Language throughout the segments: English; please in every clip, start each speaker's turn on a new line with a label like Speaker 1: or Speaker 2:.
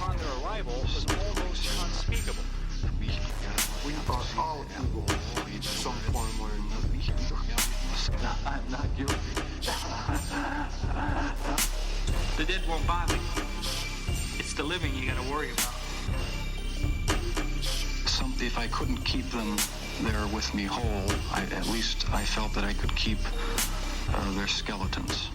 Speaker 1: upon their arrival was almost unspeakable.
Speaker 2: We are all evil in some form or another. I'm not guilty.
Speaker 1: The dead won't bother you. It's the living you gotta worry about.
Speaker 2: If I couldn't keep them there with me whole, at least I felt that I could keep their skeletons.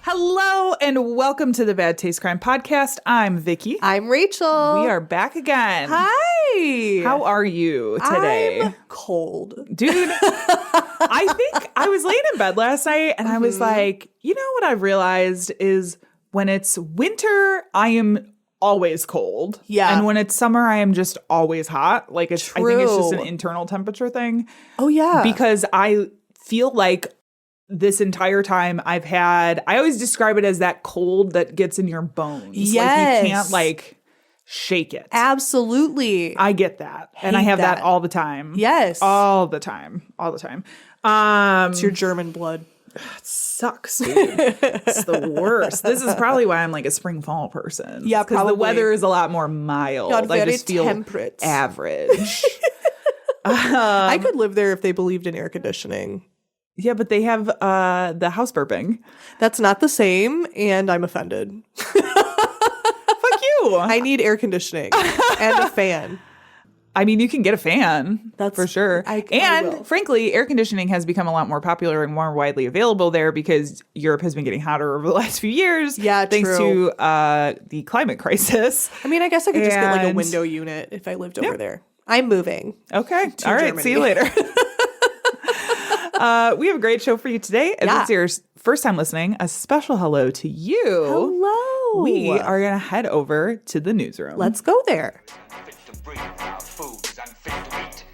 Speaker 3: Hello and welcome to the Bad Taste Crime Podcast. I'm Vicky.
Speaker 4: I'm Rachel.
Speaker 3: We are back again.
Speaker 4: Hi.
Speaker 3: How are you today?
Speaker 4: I'm cold.
Speaker 3: Dude, I think I was laying in bed last night and I was like, you know what I've realized is when it's winter, I am always cold.
Speaker 4: Yeah.
Speaker 3: And when it's summer, I am just always hot. Like it's
Speaker 4: True.
Speaker 3: I think it's just an internal temperature thing.
Speaker 4: Oh, yeah.
Speaker 3: Because I feel like this entire time I always describe it as that cold that gets in your bones.
Speaker 4: Yes.
Speaker 3: Like you can't like shake it.
Speaker 4: Absolutely.
Speaker 3: I get that. And I have that all the time.
Speaker 4: Yes.
Speaker 3: All the time. All the time.
Speaker 4: It's your German blood.
Speaker 3: It sucks, dude. It's the worst. This is probably why I'm like a spring fall person.
Speaker 4: Yeah,
Speaker 3: because
Speaker 4: probably.
Speaker 3: the weather is a lot more mild.
Speaker 4: Not
Speaker 3: I
Speaker 4: very
Speaker 3: just feel
Speaker 4: temperate.
Speaker 3: average.
Speaker 4: I could live there if they believed in air conditioning.
Speaker 3: Yeah, but they have the house burping.
Speaker 4: That's not the same, and I'm offended.
Speaker 3: Fuck you.
Speaker 4: I need air conditioning and a fan.
Speaker 3: I mean, you can get a fan,
Speaker 4: That's
Speaker 3: for sure.
Speaker 4: I
Speaker 3: and
Speaker 4: will.
Speaker 3: frankly, air conditioning has become a lot more popular and more widely available there because Europe has been getting hotter over the last few years.
Speaker 4: Yeah,
Speaker 3: thanks
Speaker 4: true.
Speaker 3: to the climate crisis.
Speaker 4: I mean, I guess I could just get like a
Speaker 3: And-
Speaker 4: window unit if I lived over there. I'm moving.
Speaker 3: Okay. All right.
Speaker 4: Germany.
Speaker 3: See you later. We have a great show for you today. If
Speaker 4: Yeah.
Speaker 3: it's your first time listening, a special hello to you.
Speaker 4: Hello.
Speaker 3: We are going to head over to the newsroom.
Speaker 4: Let's go there.
Speaker 5: Fit to breathe, our food is unfit to eat.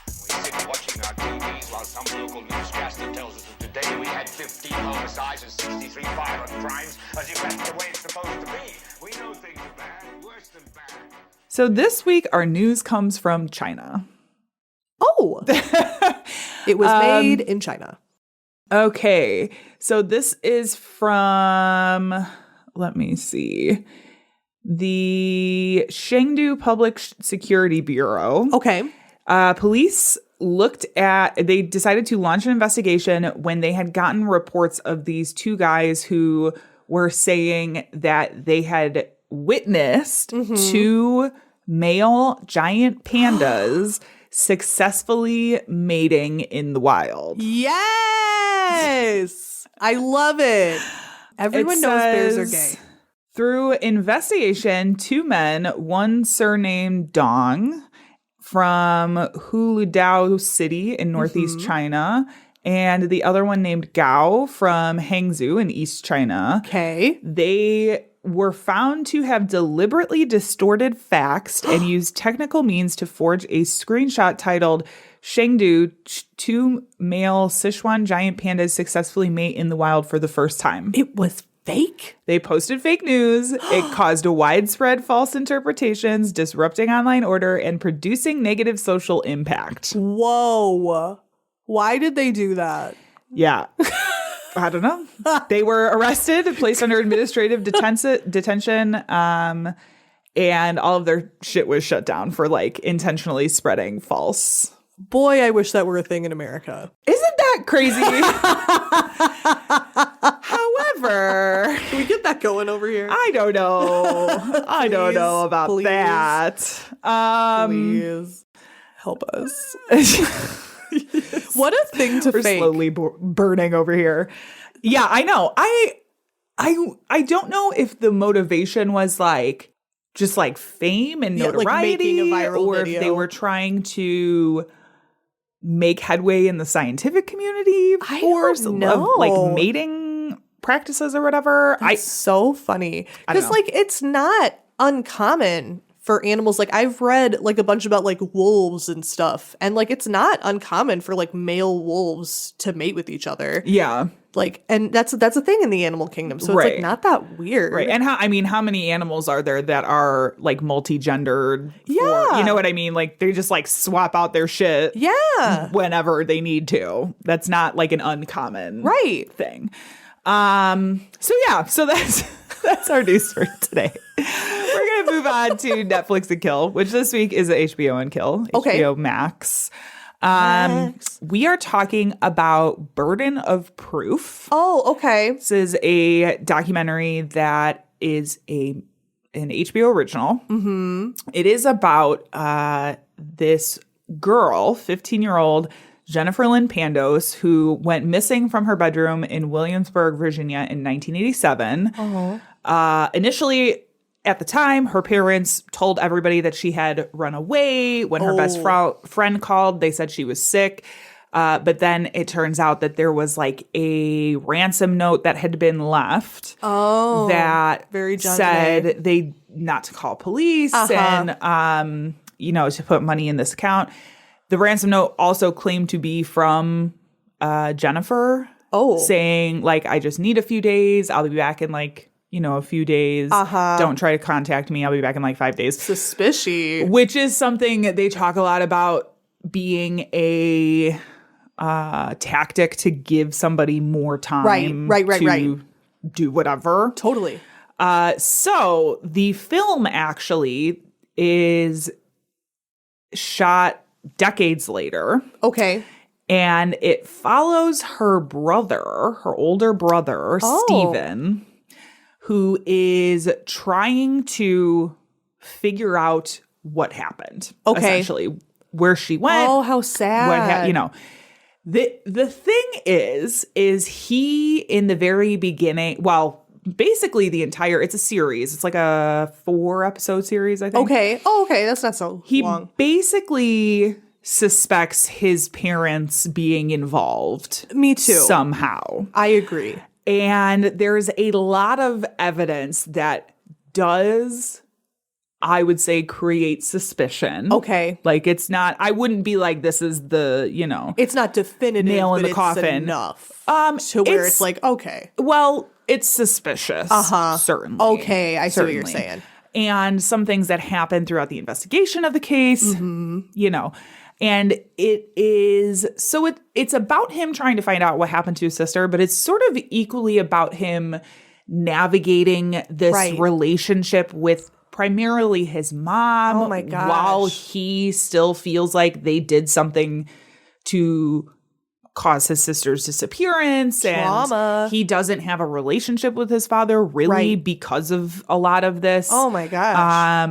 Speaker 5: We sit watching our TVs while some local newscaster tells us that today we had 15 homicides and 63 violent crimes, as if that's the way it's supposed to be. We know things are bad, worse than bad.
Speaker 3: So this week, our news comes from China.
Speaker 4: Oh. It was made in China.
Speaker 3: Okay. So this is from, let me see, the Chengdu Public Security Bureau.
Speaker 4: Okay.
Speaker 3: Police they decided to launch an investigation when they had gotten reports of these two guys who were saying that they had witnessed two male giant pandas successfully mating in the wild.
Speaker 4: Yes. I love it. Everyone
Speaker 3: It
Speaker 4: knows bears are
Speaker 3: says,
Speaker 4: gay.
Speaker 3: Through investigation, two men, one surnamed Dong from Huludao City in northeast China, and the other one named Gao from Hangzhou in East China.
Speaker 4: Okay.
Speaker 3: They were found to have deliberately distorted facts and used technical means to forge a screenshot titled Chengdu, two male Sichuan giant pandas successfully mate in the wild for the first time.
Speaker 4: It was fake?
Speaker 3: They posted fake news. It caused a widespread false interpretations, disrupting online order, and producing negative social impact.
Speaker 4: Whoa. Why did they do that?
Speaker 3: Yeah. I don't know. They were arrested, placed under administrative detention, and all of their shit was shut down for like intentionally spreading false.
Speaker 4: Boy, I wish that were a thing in America.
Speaker 3: Isn't that crazy? However,
Speaker 4: Can we get that going over here?
Speaker 3: I don't know. I don't know about
Speaker 4: please.
Speaker 3: that.
Speaker 4: Please help us. What a thing to
Speaker 3: We're
Speaker 4: fake.
Speaker 3: slowly burning over here. Yeah, I know. I don't know if the motivation was like just like fame and
Speaker 4: Yeah, like
Speaker 3: notoriety,
Speaker 4: making a viral
Speaker 3: or
Speaker 4: video.
Speaker 3: if they were trying to make headway in the scientific community
Speaker 4: I
Speaker 3: for
Speaker 4: don't know.
Speaker 3: like mating practices or whatever.
Speaker 4: It's so funny.
Speaker 3: I don't
Speaker 4: Because,
Speaker 3: know.
Speaker 4: like, it's not uncommon for animals. Like, I've read, like, a bunch about, like, wolves and stuff. And, like, it's not uncommon for, like, male wolves to mate with each other.
Speaker 3: Yeah.
Speaker 4: Like, and that's a thing in the animal kingdom. So it's,
Speaker 3: Right.
Speaker 4: like, not that weird.
Speaker 3: Right. And how many animals are there that are like multi-gendered?
Speaker 4: Yeah.
Speaker 3: You know what I mean? Like they just like swap out their shit
Speaker 4: Yeah.
Speaker 3: whenever they need to. That's not like an uncommon
Speaker 4: Right.
Speaker 3: thing. So that's our news for today. We're going to to move on to Netflix and Kill, which this week is HBO and Kill,
Speaker 4: Okay.
Speaker 3: HBO Max. We are talking about Burden of Proof.
Speaker 4: Oh, okay.
Speaker 3: This is a documentary that is an HBO original. Mm-hmm. It is about this girl, 15-year-old Jennifer Lynn Pandos, who went missing from her bedroom in Williamsburg, Virginia in 1987. Initially, at the time, her parents told everybody that she had run away. When her best friend called, they said she was sick. But then it turns out that there was like a ransom note that had been left that
Speaker 4: very John
Speaker 3: said
Speaker 4: Bonet.
Speaker 3: they not to call police and, to put money in this account. The ransom note also claimed to be from Jennifer saying like, I just need a few days. I'll be back in like, a few days. Don't try to contact me. I'll be back in like 5 days.
Speaker 4: Suspicious.
Speaker 3: Which is something they talk a lot about being a tactic to give somebody more time to do whatever.
Speaker 4: Totally.
Speaker 3: So the film actually is shot decades later.
Speaker 4: Okay.
Speaker 3: And it follows her brother, her older brother, Stephen, who is trying to figure out what happened.
Speaker 4: Okay.
Speaker 3: Essentially, where she went.
Speaker 4: Oh, how sad.
Speaker 3: The thing is he in the very beginning, basically it's a series. It's like a 4-episode series, I think.
Speaker 4: Okay. Oh, okay. That's not so long.
Speaker 3: He basically suspects his parents being involved.
Speaker 4: Me too.
Speaker 3: Somehow.
Speaker 4: I agree.
Speaker 3: And there's a lot of evidence that does, I would say, create suspicion.
Speaker 4: Okay.
Speaker 3: Like it's not, I wouldn't be like, this is the,
Speaker 4: It's not definitive,
Speaker 3: nail in
Speaker 4: but
Speaker 3: the coffin.
Speaker 4: It's enough to where it's like, okay.
Speaker 3: Well, it's suspicious. Certainly.
Speaker 4: Okay, I see what you're saying.
Speaker 3: And some things that happen throughout the investigation of the case, and it is, so it's about him trying to find out what happened to his sister, but it's sort of equally about him navigating this relationship with primarily his mom.
Speaker 4: Oh my gosh.
Speaker 3: While he still feels like they did something to cause his sister's disappearance.
Speaker 4: Trauma.
Speaker 3: And he doesn't have a relationship with his father really because of a lot of this.
Speaker 4: Oh my gosh.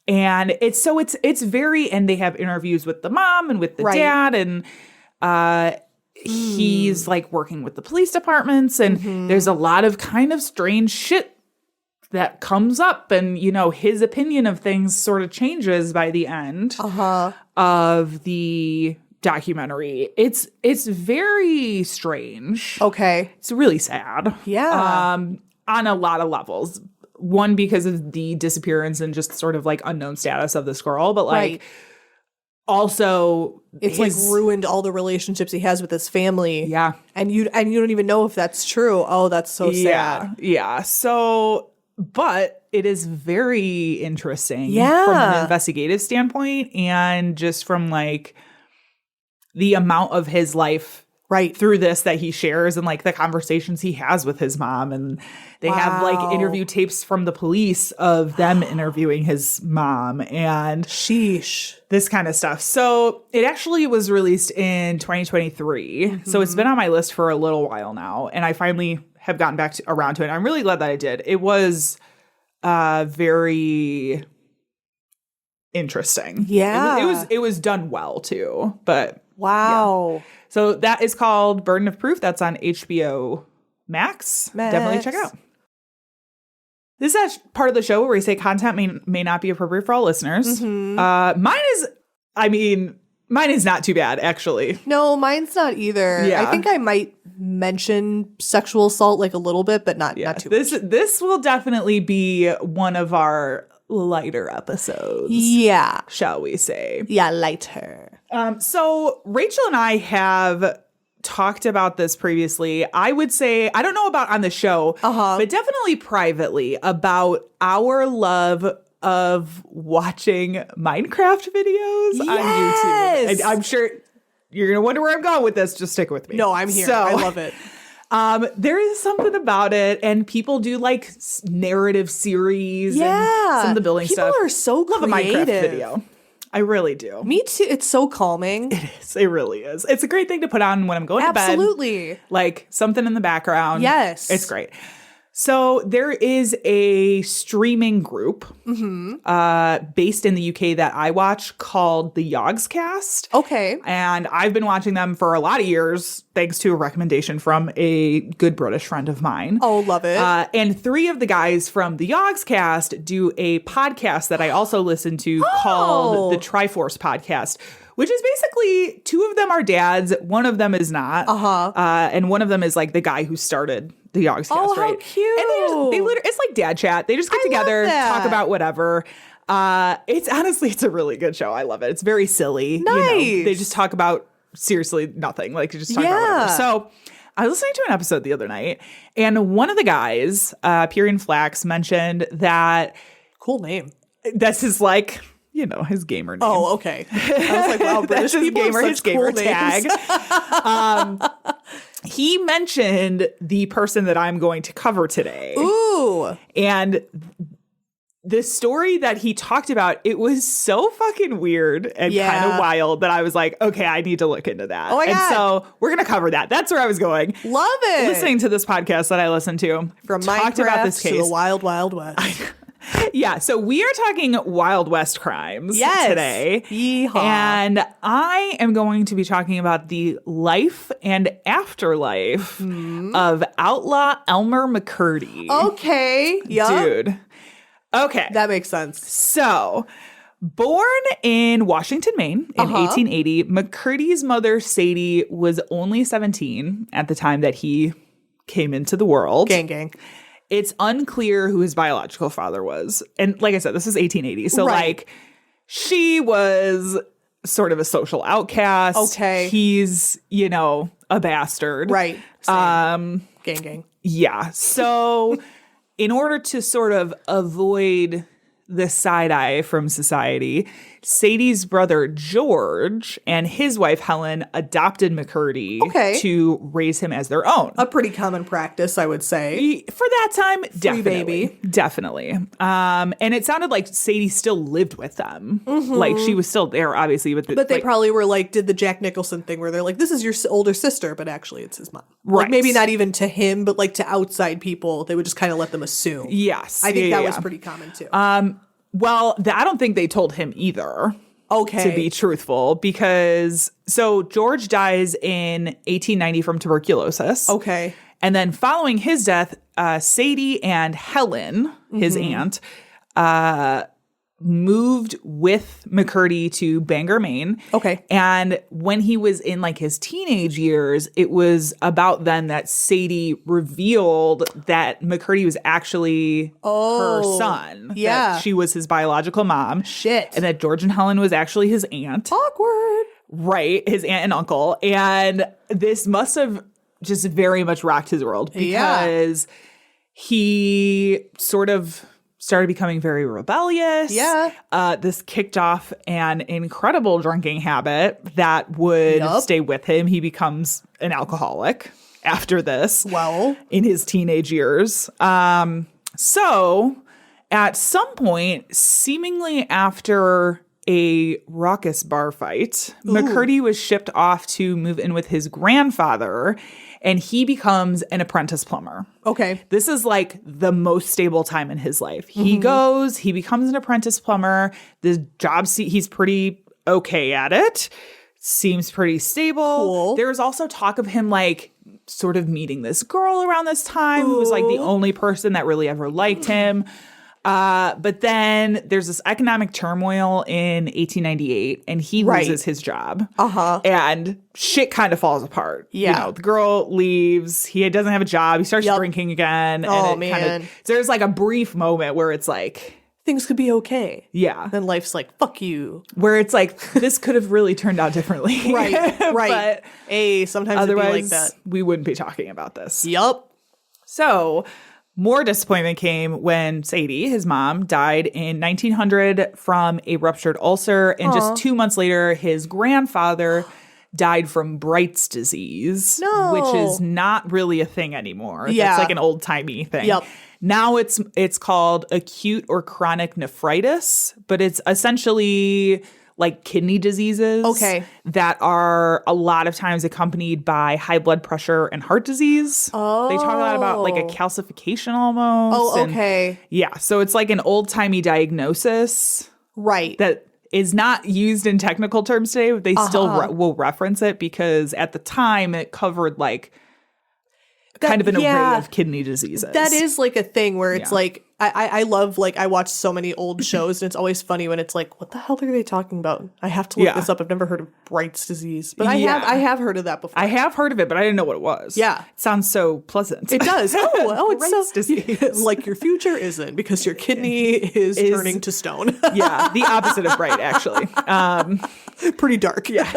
Speaker 3: And it's very, and they have interviews with the mom and with the dad, and he's like working with the police departments, and there's a lot of kind of strange shit that comes up, and his opinion of things sort of changes by the end of the documentary. It's very strange.
Speaker 4: Okay.
Speaker 3: It's really sad.
Speaker 4: Yeah.
Speaker 3: On a lot of levels. One, because of the disappearance and just sort of like unknown status of this girl, but like also
Speaker 4: it's like ruined all the relationships he has with his family.
Speaker 3: Yeah.
Speaker 4: And you don't even know if that's true. Oh, that's so sad.
Speaker 3: Yeah. So, but it is very interesting from an investigative standpoint, and just from like the amount of his life through this that he shares, and like the conversations he has with his mom, and they have like interview tapes from the police of them interviewing his mom and this kind of stuff. So it actually was released in 2023. So it's been on my list for a little while now, and I finally have gotten back around to it. I'm really glad that I did. It was very interesting.
Speaker 4: Yeah.
Speaker 3: It was done well too, but
Speaker 4: wow.
Speaker 3: Yeah. So that is called Burden of Proof. That's on HBO Max. Definitely check it out. This is that part of the show where we say content may not be appropriate for all listeners. Mine is not too bad, actually.
Speaker 4: No, mine's not either.
Speaker 3: Yeah.
Speaker 4: I think I might mention sexual assault like a little bit, but not too much.
Speaker 3: This will definitely be one of our lighter episodes.
Speaker 4: Yeah.
Speaker 3: Shall we say.
Speaker 4: Yeah, lighter.
Speaker 3: So Rachel and I have talked about this previously. I would say, I don't know about on the show, but definitely privately, about our love of watching Minecraft videos on YouTube. And I'm sure you're going to wonder where I'm going with this. Just stick with me.
Speaker 4: No, I'm here.
Speaker 3: So,
Speaker 4: I love it.
Speaker 3: There is something about it, and people do like narrative series and some of the building
Speaker 4: People
Speaker 3: stuff.
Speaker 4: are so
Speaker 3: Love a
Speaker 4: creative.
Speaker 3: Minecraft video. I really do.
Speaker 4: Me too. It's so calming.
Speaker 3: It really is. It's a great thing to put on when I'm going to bed.
Speaker 4: Absolutely.
Speaker 3: Like something in the background.
Speaker 4: Yes.
Speaker 3: It's great. So there is a streaming group based in the UK that I watch called the Yogscast.
Speaker 4: Okay.
Speaker 3: And I've been watching them for a lot of years, thanks to a recommendation from a good British friend of mine.
Speaker 4: Oh, love it.
Speaker 3: And 3 of the guys from the Yogscast do a podcast that I also listen to called the Triforce Podcast, which is basically 2 of them are dads, one of them is not. And one of them is like the guy who started the Yogscast,
Speaker 4: Oh,
Speaker 3: right?
Speaker 4: how cute.
Speaker 3: And they literally, it's like dad chat. They just get together,
Speaker 4: love that.
Speaker 3: talk about whatever. It's a really good show. I love it. It's very silly.
Speaker 4: Nice.
Speaker 3: They just talk about seriously nothing. Like just talk about whatever. So I was listening to an episode the other night, and one of the guys, Pyrian Flax, mentioned that
Speaker 4: Cool name.
Speaker 3: this is like, his gamer name.
Speaker 4: Oh, okay. I was like, wow, British
Speaker 3: That's his
Speaker 4: people
Speaker 3: gamer,
Speaker 4: have
Speaker 3: his
Speaker 4: such
Speaker 3: gamer
Speaker 4: cool
Speaker 3: tag.
Speaker 4: names.
Speaker 3: He mentioned the person that I'm going to cover today.
Speaker 4: Ooh.
Speaker 3: And the story that he talked about, it was so fucking weird and kind of wild that I was like, okay, I need to look into that.
Speaker 4: Oh my
Speaker 3: and
Speaker 4: God.
Speaker 3: so we're going to cover that. That's where I was going.
Speaker 4: Love it.
Speaker 3: Listening to this podcast that I listened to.
Speaker 4: From
Speaker 3: talked
Speaker 4: Minecraft
Speaker 3: about this
Speaker 4: to
Speaker 3: case.
Speaker 4: the Wild Wild West.
Speaker 3: Yeah, so we are talking Wild West crimes today.
Speaker 4: Yeehaw.
Speaker 3: And I am going to be talking about the life and afterlife of outlaw Elmer McCurdy.
Speaker 4: Okay. Yeah.
Speaker 3: Dude. Okay.
Speaker 4: That makes sense.
Speaker 3: So, born in Washington, Maine in 1880, McCurdy's mother, Sadie, was only 17 at the time that he came into the world.
Speaker 4: Gang, gang.
Speaker 3: It's unclear who his biological father was. And like I said, this is 1880. So, like, she was sort of a social outcast.
Speaker 4: Okay.
Speaker 3: He's, a bastard.
Speaker 4: Right. Same. Gang, gang.
Speaker 3: Yeah. So, in order to sort of avoid the side eye from society, Sadie's brother George and his wife Helen adopted McCurdy to raise him as their own.
Speaker 4: A pretty common practice, I would say.
Speaker 3: For that time, definitely.
Speaker 4: baby.
Speaker 3: Definitely. And it sounded like Sadie still lived with them. Like she was still there, obviously. But
Speaker 4: They probably were like, did the Jack Nicholson thing where they're like, this is your older sister, but actually it's his mom.
Speaker 3: Right.
Speaker 4: Like maybe not even to him, but like to outside people, they would just kind of let them assume.
Speaker 3: Yes.
Speaker 4: I think that was pretty common too.
Speaker 3: Well, I don't think they told him either.
Speaker 4: Okay.
Speaker 3: To be truthful, because so George dies in 1890 from tuberculosis.
Speaker 4: Okay.
Speaker 3: And then following his death, Sadie and Helen, his aunt, moved with McCurdy to Bangor, Maine.
Speaker 4: Okay.
Speaker 3: And when he was in like his teenage years, it was about then that Sadie revealed that McCurdy was actually her son.
Speaker 4: yeah.
Speaker 3: That she was his biological mom.
Speaker 4: Shit.
Speaker 3: And that George and Helen was actually his aunt.
Speaker 4: Awkward.
Speaker 3: Right. His aunt and uncle. And this must have just very much rocked his world because he sort of started becoming very rebellious.
Speaker 4: Yeah.
Speaker 3: This kicked off an incredible drinking habit that would stay with him. He becomes an alcoholic after this.
Speaker 4: Well.
Speaker 3: In his teenage years. So at some point, seemingly after a raucous bar fight, McCurdy was shipped off to move in with his grandfather, and he becomes an apprentice plumber.
Speaker 4: Okay.
Speaker 3: This is like the most stable time in his life. He goes, he becomes an apprentice plumber. The job, he's pretty okay at it. Seems pretty stable.
Speaker 4: Cool.
Speaker 3: There's also talk of him like sort of meeting this girl around this time who was like the only person that really ever liked him. But then there's this economic turmoil in 1898 and he loses his job. And shit kind of falls apart.
Speaker 4: Yeah.
Speaker 3: The girl leaves. He doesn't have a job. He starts drinking again.
Speaker 4: Oh,
Speaker 3: and
Speaker 4: man.
Speaker 3: There's like a brief moment where it's like,
Speaker 4: Things could be okay.
Speaker 3: yeah.
Speaker 4: Then life's like, fuck you.
Speaker 3: Where it's like, this could have really turned out differently.
Speaker 4: Right.
Speaker 3: But
Speaker 4: Hey, sometimes it'd be like
Speaker 3: otherwise,
Speaker 4: that.
Speaker 3: we wouldn't be talking about this.
Speaker 4: Yup.
Speaker 3: So more disappointment came when Sadie, his mom, died in 1900 from a ruptured ulcer. And just 2 months later, his grandfather died from Bright's disease,
Speaker 4: No.
Speaker 3: which is not really a thing anymore.
Speaker 4: Yeah.
Speaker 3: That's like an old-timey thing.
Speaker 4: Yep.
Speaker 3: Now it's called acute or chronic nephritis, but it's essentially like kidney diseases that are a lot of times accompanied by high blood pressure and heart disease.
Speaker 4: Oh.
Speaker 3: They talk a lot about like a calcification almost.
Speaker 4: Oh,
Speaker 3: and
Speaker 4: okay.
Speaker 3: yeah, so it's like an old-timey diagnosis
Speaker 4: Right.
Speaker 3: that is not used in technical terms today, but they still will reference it because at the time it covered like kind of an array of kidney diseases.
Speaker 4: That is like a thing where it's
Speaker 3: Yeah.
Speaker 4: like I love, like, I watch so many old shows and it's always funny when it's like, what the hell are they talking about? I have to look
Speaker 3: Yeah.
Speaker 4: this up. I've never heard of Bright's disease, but I
Speaker 3: Yeah.
Speaker 4: have heard of that before.
Speaker 3: I have heard of it, but I didn't know what it was.
Speaker 4: Yeah.
Speaker 3: It sounds so pleasant.
Speaker 4: It does. Oh, it's
Speaker 3: Bright's
Speaker 4: so
Speaker 3: disease.
Speaker 4: like your future isn't because your kidney is turning to stone.
Speaker 3: Yeah, the opposite of bright, actually.
Speaker 4: Pretty dark.
Speaker 3: Yeah.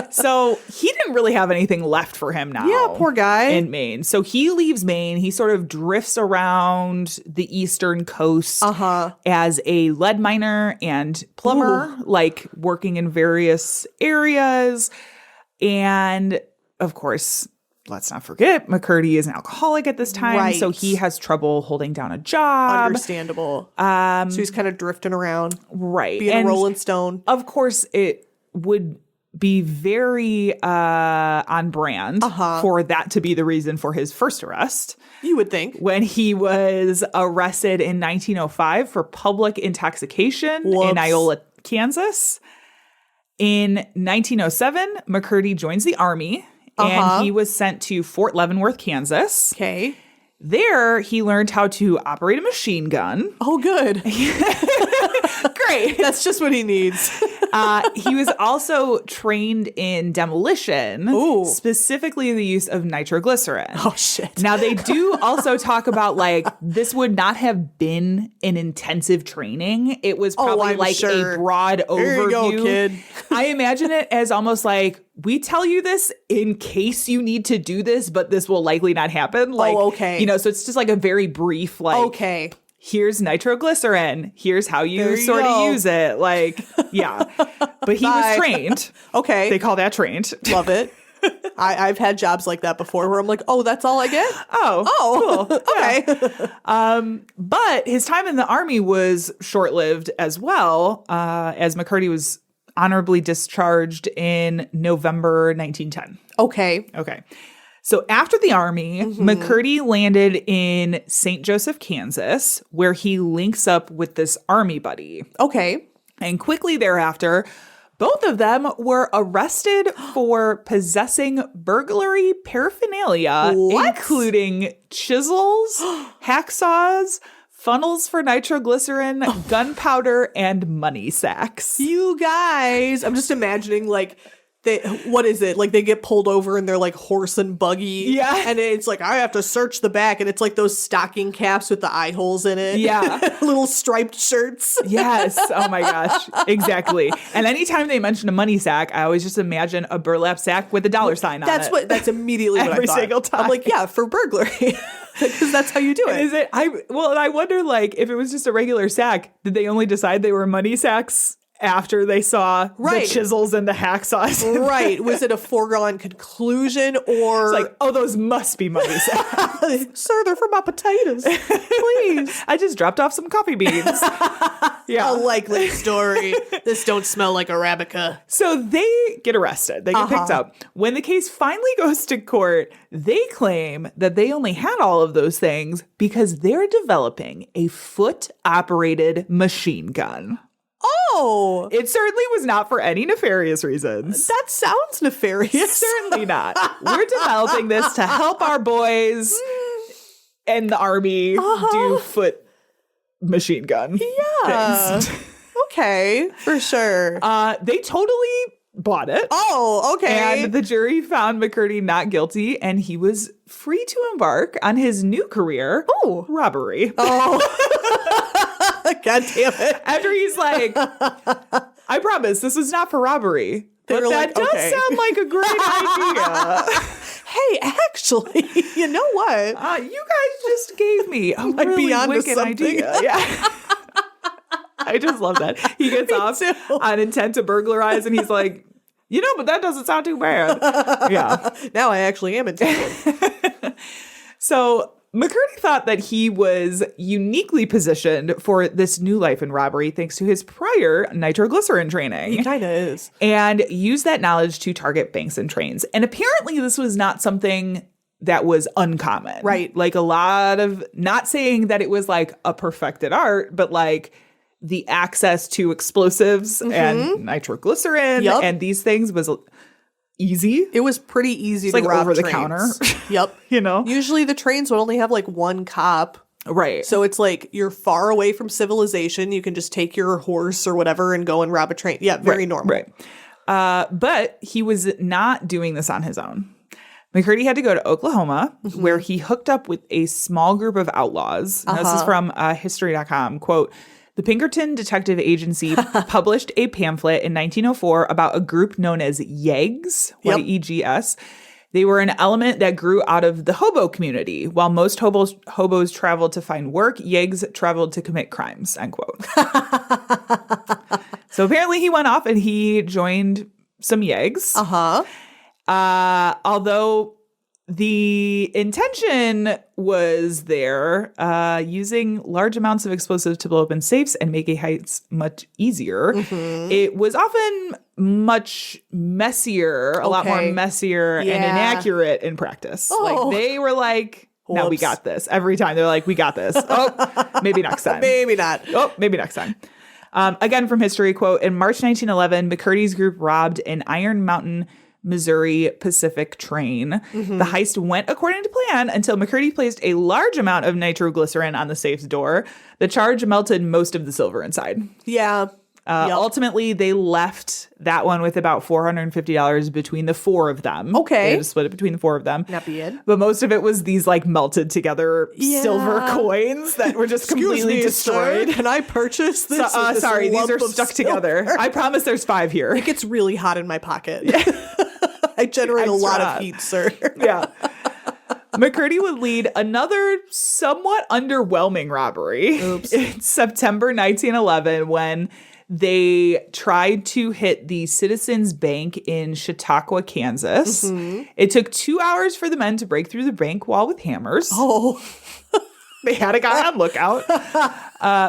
Speaker 3: So he didn't really have anything left for him now.
Speaker 4: Yeah, poor guy.
Speaker 3: In Maine. So he leaves Maine. He sort of drifts around the eastern coast as a lead miner and plumber, like working in various areas. And of course, let's not forget, McCurdy is an alcoholic at this time.
Speaker 4: Right.
Speaker 3: So he has trouble holding down a job.
Speaker 4: Understandable. So he's kind of drifting around,
Speaker 3: Right.
Speaker 4: being a Rolling Stone.
Speaker 3: Of course, it would be very on brand for that to be the reason for his first arrest.
Speaker 4: You would think.
Speaker 3: When he was arrested in 1905 for public intoxication
Speaker 4: Whoops.
Speaker 3: in Iola, Kansas. In 1907, McCurdy joins the Army and he was sent to Fort Leavenworth, Kansas.
Speaker 4: Okay.
Speaker 3: There, he learned how to operate a machine gun.
Speaker 4: Oh, good.
Speaker 3: Great.
Speaker 4: That's just what he needs.
Speaker 3: He was also trained in demolition,
Speaker 4: Ooh.
Speaker 3: specifically the use of nitroglycerin.
Speaker 4: Oh, shit.
Speaker 3: Now, they do also talk about, like, this would not have been an intensive training. It was probably
Speaker 4: I'm
Speaker 3: like
Speaker 4: sure.
Speaker 3: a broad overview.
Speaker 4: There you go, kid.
Speaker 3: I imagine it as almost like, we tell you this in case you need to do this, but this will likely not happen. Like,
Speaker 4: okay.
Speaker 3: You know, so it's just like a very brief, like,
Speaker 4: Okay.
Speaker 3: here's nitroglycerin. Here's how you
Speaker 4: There you
Speaker 3: sort
Speaker 4: go.
Speaker 3: of use it. Like, yeah. But he
Speaker 4: Bye.
Speaker 3: was trained.
Speaker 4: Okay.
Speaker 3: They call that trained.
Speaker 4: Love it. I've had jobs like that before where I'm like, oh, that's all I get?
Speaker 3: Oh, cool.
Speaker 4: Okay.
Speaker 3: But his time in the Army was short-lived as well, as McCurdy was honorably discharged in November 1910.
Speaker 4: Okay.
Speaker 3: Okay. So after the Army, McCurdy landed in St. Joseph, Kansas, where he links up with this Army buddy.
Speaker 4: Okay.
Speaker 3: And quickly thereafter, both of them were arrested for possessing burglary paraphernalia,
Speaker 4: What?
Speaker 3: including chisels, hacksaws, funnels for nitroglycerin, gunpowder, and money sacks.
Speaker 4: You guys, I'm just imagining like what is it? Like they get pulled over and they're like horse and buggy.
Speaker 3: Yeah.
Speaker 4: And it's like, I have to search the back. And it's like those stocking caps with the eye holes in it.
Speaker 3: Yeah.
Speaker 4: Little striped shirts.
Speaker 3: Yes. Oh my gosh. Exactly. And anytime they mention a money sack, I always just imagine a burlap sack with a dollar sign on it.
Speaker 4: That's immediately what I
Speaker 3: Every
Speaker 4: thought.
Speaker 3: single time.
Speaker 4: I'm like, yeah, for burglary. Because that's how you do it.
Speaker 3: Is it? And I wonder, like, if it was just a regular sack, did they only decide they were money sacks after they saw
Speaker 4: Right.
Speaker 3: the chisels and the hacksaws?
Speaker 4: Right. Was it a foregone conclusion or
Speaker 3: It's like, oh, those must be money sacks.
Speaker 4: sir, they're for my potatoes. Please.
Speaker 3: I just dropped off some coffee beans. Yeah.
Speaker 4: A likely story. This don't smell like Arabica.
Speaker 3: So they get arrested. They get picked up. When the case finally goes to court, they claim that they only had all of those things because they're developing a foot-operated machine gun.
Speaker 4: Oh,
Speaker 3: It certainly was not for any nefarious reasons.
Speaker 4: that sounds nefarious.
Speaker 3: Certainly not. We're developing this to help our boys and the Army do foot machine gun things.
Speaker 4: Okay, for sure.
Speaker 3: They totally bought it.
Speaker 4: Oh, okay.
Speaker 3: And the jury found McCurdy not guilty, and he was free to embark on his new career, robbery.
Speaker 4: God damn it.
Speaker 3: After he's like, I promise this is not for robbery.
Speaker 4: They
Speaker 3: But
Speaker 4: were
Speaker 3: that
Speaker 4: like,
Speaker 3: does
Speaker 4: okay.
Speaker 3: sound like a great idea.
Speaker 4: Hey, actually, you know what?
Speaker 3: You guys just gave me a
Speaker 4: Might be
Speaker 3: really
Speaker 4: onto
Speaker 3: wicked
Speaker 4: something.
Speaker 3: idea. Yeah. I just love that. He gets off
Speaker 4: too.
Speaker 3: on intent to burglarize, and he's like, But that doesn't sound too bad. Yeah.
Speaker 4: Now I actually am intended.
Speaker 3: So McCurdy thought that he was uniquely positioned for this new life in robbery thanks to his prior nitroglycerin training.
Speaker 4: He kind of is.
Speaker 3: And used that knowledge to target banks and trains. And apparently this was not something that was uncommon.
Speaker 4: Right.
Speaker 3: Like a lot of, not saying that it was like a perfected art, but like the access to explosives and nitroglycerin and these things was easy.
Speaker 4: It was pretty easy
Speaker 3: It's
Speaker 4: to
Speaker 3: like
Speaker 4: rob
Speaker 3: over the
Speaker 4: trains.
Speaker 3: counter.
Speaker 4: Yep.
Speaker 3: Usually
Speaker 4: the trains would only have like one cop.
Speaker 3: Right.
Speaker 4: So it's like you're far away from civilization. You can just take your horse or whatever and go and rob a train. Yeah, very normal.
Speaker 3: Right. But he was not doing this on his own. McCurdy had to go to Oklahoma, where he hooked up with a small group of outlaws. Now, this is from history.com. Quote, the Pinkerton Detective Agency published a pamphlet in 1904 about a group known as Yegs, Y-E-G-S. They were an element that grew out of the hobo community. While most hobos traveled to find work, Yegs traveled to commit crimes, end quote. So apparently he went off and he joined some Yegs. Although the intention was there, using large amounts of explosives to blow open safes and make a heist much easier. It was often much messier, a lot more messier and inaccurate in practice. Like they were like, no, we got this. Every time they're like, we got this. Oh, maybe next time.
Speaker 4: Maybe not.
Speaker 3: Oh, maybe next time. Again, from history, quote, in March 1911, McCurdy's group robbed an Iron Mountain, Missouri Pacific train. The heist went according to plan until McCurdy placed a large amount of nitroglycerin on the safe's door. The charge melted most of the silver inside.
Speaker 4: Yeah.
Speaker 3: Ultimately, they left that one with about $450 between the four of them.
Speaker 4: Okay.
Speaker 3: They had to split it between the four of them.
Speaker 4: Not bad.
Speaker 3: But most of it was these like melted together silver coins that were just completely destroyed.
Speaker 4: Sir, can I purchase this? This
Speaker 3: Sorry, these are
Speaker 4: lump of
Speaker 3: stuck
Speaker 4: silver?
Speaker 3: together. I promise there's 5 here.
Speaker 4: It gets really hot in my pocket. I generate a lot of heat, sir.
Speaker 3: Yeah. McCurdy would lead another somewhat underwhelming robbery in September 1911 when they tried to hit the Citizens Bank in Chautauqua, Kansas. It took 2 hours for the men to break through the bank wall with hammers. They had a guy on lookout.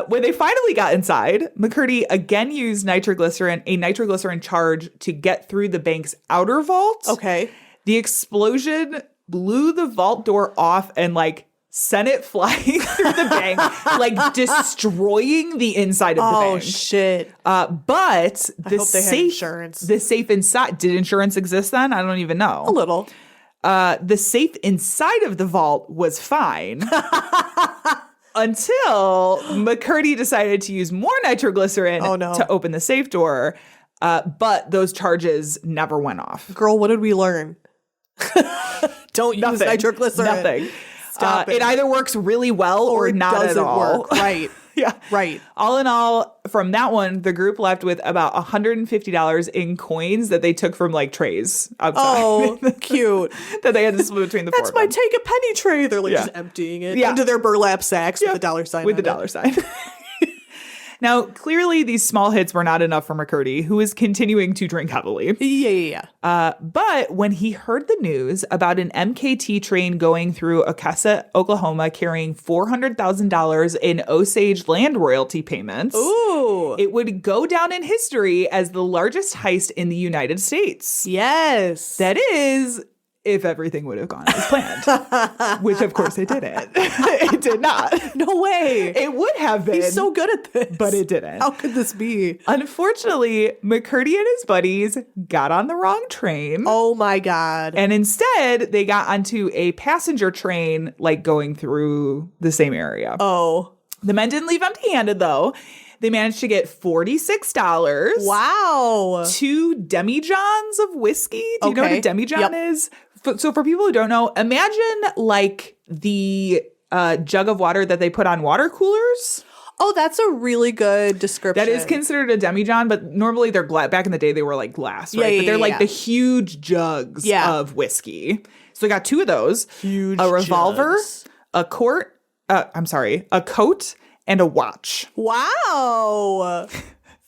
Speaker 3: When they finally got inside, McCurdy again used a nitroglycerin charge to get through the bank's outer vault.
Speaker 4: Okay.
Speaker 3: The explosion blew the vault door off and like sent it flying through the bank, like destroying the inside of the bank.
Speaker 4: Oh shit.
Speaker 3: But the
Speaker 4: hope they had insurance.
Speaker 3: The safe inside, did insurance exist then? I don't even know.
Speaker 4: A little.
Speaker 3: The safe inside of the vault was fine until McCurdy decided to use more nitroglycerin to open the safe door. But those charges never went off.
Speaker 4: Girl, what did we learn? Don't use nitroglycerin.
Speaker 3: Nothing.
Speaker 4: Stop it.
Speaker 3: It either works really well or not
Speaker 4: doesn't
Speaker 3: at all.
Speaker 4: Work. Right.
Speaker 3: Yeah.
Speaker 4: Right.
Speaker 3: All in all, from that one, the group left with about $150 in coins that they took from like trays outside.
Speaker 4: Oh, cute.
Speaker 3: That they had to split between the four.
Speaker 4: That's my take a penny tray. They're like just emptying it into their burlap sacks with the dollar sign.
Speaker 3: With the dollar sign. Now, clearly, these small hits were not enough for McCurdy, who is continuing to drink heavily.
Speaker 4: Yeah.
Speaker 3: But when he heard the news about an MKT train going through Augusta, Oklahoma, carrying $400,000 in Osage land royalty payments, it would go down in history as the largest heist in the United States.
Speaker 4: Yes.
Speaker 3: That is, if everything would have gone as planned, which of course it didn't. It did not.
Speaker 4: No way.
Speaker 3: It would have been.
Speaker 4: He's so good at this.
Speaker 3: But it didn't.
Speaker 4: How could this be?
Speaker 3: Unfortunately, McCurdy and his buddies got on the wrong train.
Speaker 4: Oh my God.
Speaker 3: And instead, they got onto a passenger train, like going through the same area.
Speaker 4: Oh.
Speaker 3: The men didn't leave empty-handed, though. They managed to get $46.
Speaker 4: Wow.
Speaker 3: 2 demijohns of whiskey. Do you know what a demijohn is? So for people who don't know, imagine like the jug of water that they put on water coolers.
Speaker 4: Oh, that's a really good description.
Speaker 3: That is considered a demijohn, but normally they're back in the day they were like glass, right? But they're like the huge jugs of whiskey. So they got 2 of those.
Speaker 4: Huge
Speaker 3: a revolver,
Speaker 4: jugs.
Speaker 3: a coat, and a watch.
Speaker 4: Wow.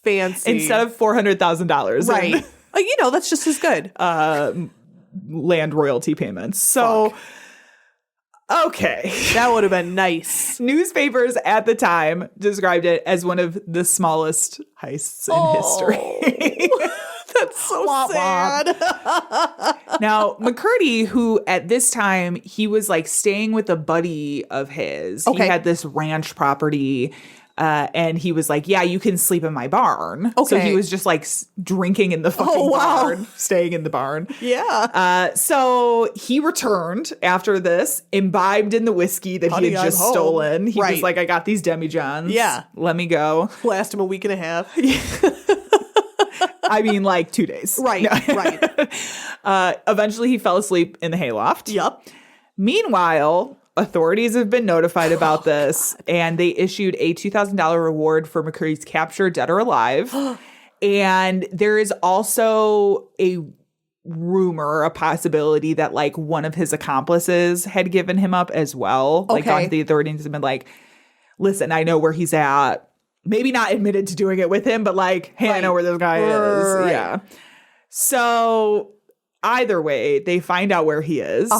Speaker 4: Fancy.
Speaker 3: Instead of $400,000.
Speaker 4: Right. That's just as good.
Speaker 3: land royalty payments. So, okay.
Speaker 4: That would have been nice.
Speaker 3: Newspapers at the time described it as one of the smallest heists in history.
Speaker 4: That's so
Speaker 3: Wah, wah.
Speaker 4: sad.
Speaker 3: Now, McCurdy, who at this time, he was like staying with a buddy of his.
Speaker 4: Okay.
Speaker 3: He had this ranch property. And he was like, yeah, you can sleep in my barn. So
Speaker 4: Okay.
Speaker 3: he was just like drinking in the fucking barn, staying in the barn.
Speaker 4: Yeah.
Speaker 3: So he returned after this, imbibed in the whiskey that
Speaker 4: Honey,
Speaker 3: he had just
Speaker 4: I'm home.
Speaker 3: stolen. He was
Speaker 4: Right.
Speaker 3: like, I got these demijohns.
Speaker 4: Yeah.
Speaker 3: Let me go.
Speaker 4: Last him a week and a half.
Speaker 3: I mean, like 2 days.
Speaker 4: Right. Right.
Speaker 3: Eventually, he fell asleep in the hayloft.
Speaker 4: Yup.
Speaker 3: Meanwhile, authorities have been notified about this, and they issued a $2,000 reward for McCurdy's capture, dead or alive. And there is also a rumor, a possibility that like one of his accomplices had given him up as well. Like, gone to the authorities and been like, listen, I know where he's at. Maybe not admitted to doing it with him, but like, hey, I know where this guy is.
Speaker 4: Right.
Speaker 3: Yeah. So either way, they find out where he is.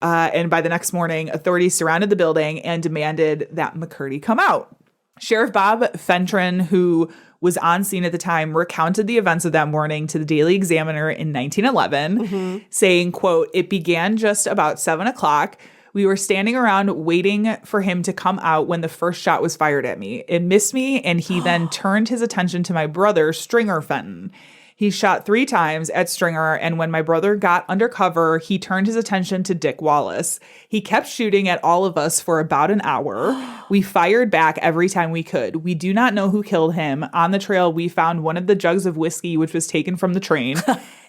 Speaker 3: And by the next morning, authorities surrounded the building and demanded that McCurdy come out. Sheriff Bob Fentron, who was on scene at the time, recounted the events of that morning to the Daily Examiner in 1911, saying, quote, "It began just about 7 o'clock. We were standing around waiting for him to come out when the first shot was fired at me. It missed me, and he then turned his attention to my brother, Stringer Fenton. He shot 3 times at Stringer, and when my brother got under cover, he turned his attention to Dick Wallace. He kept shooting at all of us for about an hour. We fired back every time we could. We do not know who killed him. On the trail, we found one of the jugs of whiskey, which was taken from the train.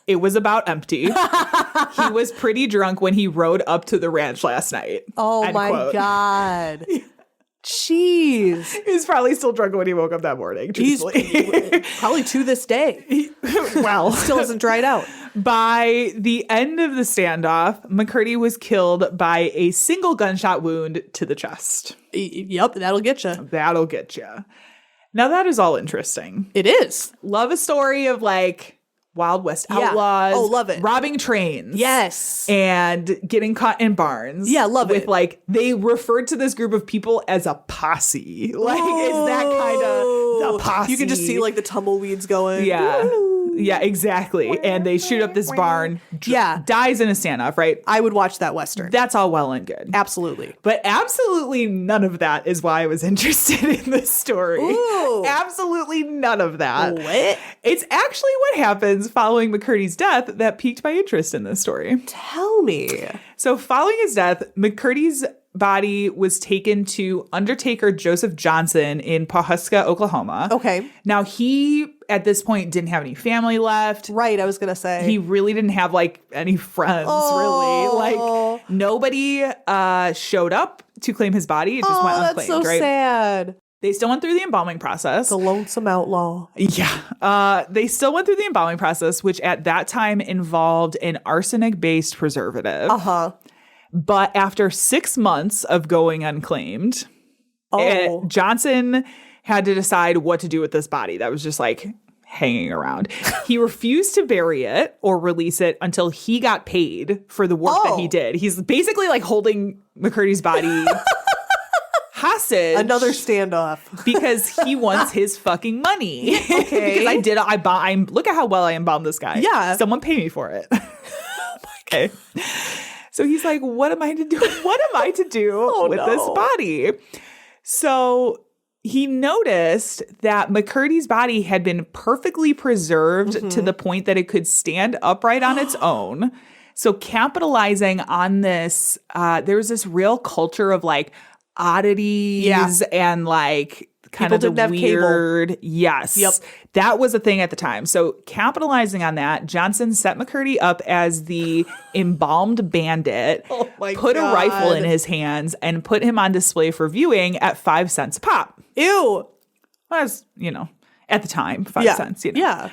Speaker 3: It was about empty. He was pretty drunk when he rode up to the ranch last night."
Speaker 4: Oh
Speaker 3: End
Speaker 4: my
Speaker 3: quote.
Speaker 4: God. Jeez.
Speaker 3: He was probably still drunk when he woke up that morning, truthfully.
Speaker 4: Probably to this day.
Speaker 3: Well,
Speaker 4: Still hasn't dried out.
Speaker 3: by the end of the standoff, McCurdy was killed by a single gunshot wound to the chest.
Speaker 4: Yep, that'll get you.
Speaker 3: That'll get you. Now, that is all interesting.
Speaker 4: It is.
Speaker 3: Love a story of like Wild West
Speaker 4: Yeah.
Speaker 3: outlaws.
Speaker 4: Oh, love it.
Speaker 3: Robbing trains.
Speaker 4: Yes.
Speaker 3: And getting caught in barns.
Speaker 4: Yeah, love
Speaker 3: with
Speaker 4: it.
Speaker 3: like, they referred to this group of people as a posse. Like, is that kind of the posse?
Speaker 4: You can just see like the tumbleweeds going.
Speaker 3: Yeah. Yeah, exactly. And they shoot up this barn.
Speaker 4: Yeah.
Speaker 3: Dies in a standoff, right?
Speaker 4: I would watch that Western.
Speaker 3: That's all well and good.
Speaker 4: Absolutely.
Speaker 3: But absolutely none of that is why I was interested in this story.
Speaker 4: Ooh.
Speaker 3: Absolutely none of that.
Speaker 4: What?
Speaker 3: It's actually what happens following McCurdy's death that piqued my interest in this story.
Speaker 4: Tell me.
Speaker 3: So following his death, McCurdy's body was taken to Undertaker Joseph Johnson in Pawhuska, Oklahoma.
Speaker 4: Okay.
Speaker 3: Now, he, at this point, didn't have any family left.
Speaker 4: Right, I was going to say.
Speaker 3: He really didn't have, like, any friends, really. Like, nobody showed up to claim his body. It just went unclaimed,
Speaker 4: that's so
Speaker 3: right?
Speaker 4: sad.
Speaker 3: They still went through the embalming process.
Speaker 4: The lonesome outlaw.
Speaker 3: Yeah. They still went through the embalming process, which at that time involved an arsenic-based preservative.
Speaker 4: Uh-huh.
Speaker 3: But after 6 months of going unclaimed, Johnson had to decide what to do with this body that was just like hanging around. He refused to bury it or release it until he got paid for the work that he did. He's basically like holding McCurdy's body hostage.
Speaker 4: Another standoff.
Speaker 3: Because he wants his fucking money.
Speaker 4: Okay.
Speaker 3: Because I look at how well I embalmed this guy.
Speaker 4: Yeah.
Speaker 3: Someone pay me for it. Okay. So he's like, what am I to do? What am I to do with this body? So he noticed that McCurdy's body had been perfectly preserved to the point that it could stand upright on its own. So capitalizing on this, there was this real culture of like oddities and like kind
Speaker 4: People
Speaker 3: of
Speaker 4: didn't
Speaker 3: the
Speaker 4: have cable.
Speaker 3: weird. Yes.
Speaker 4: Yep.
Speaker 3: That was a thing at the time. So capitalizing on that, Johnson set McCurdy up as the embalmed bandit,
Speaker 4: Oh my
Speaker 3: put
Speaker 4: God.
Speaker 3: a rifle in his hands, and put him on display for viewing at 5 cents a pop.
Speaker 4: Ew.
Speaker 3: Was, at the time, 5 cents.
Speaker 4: Yeah.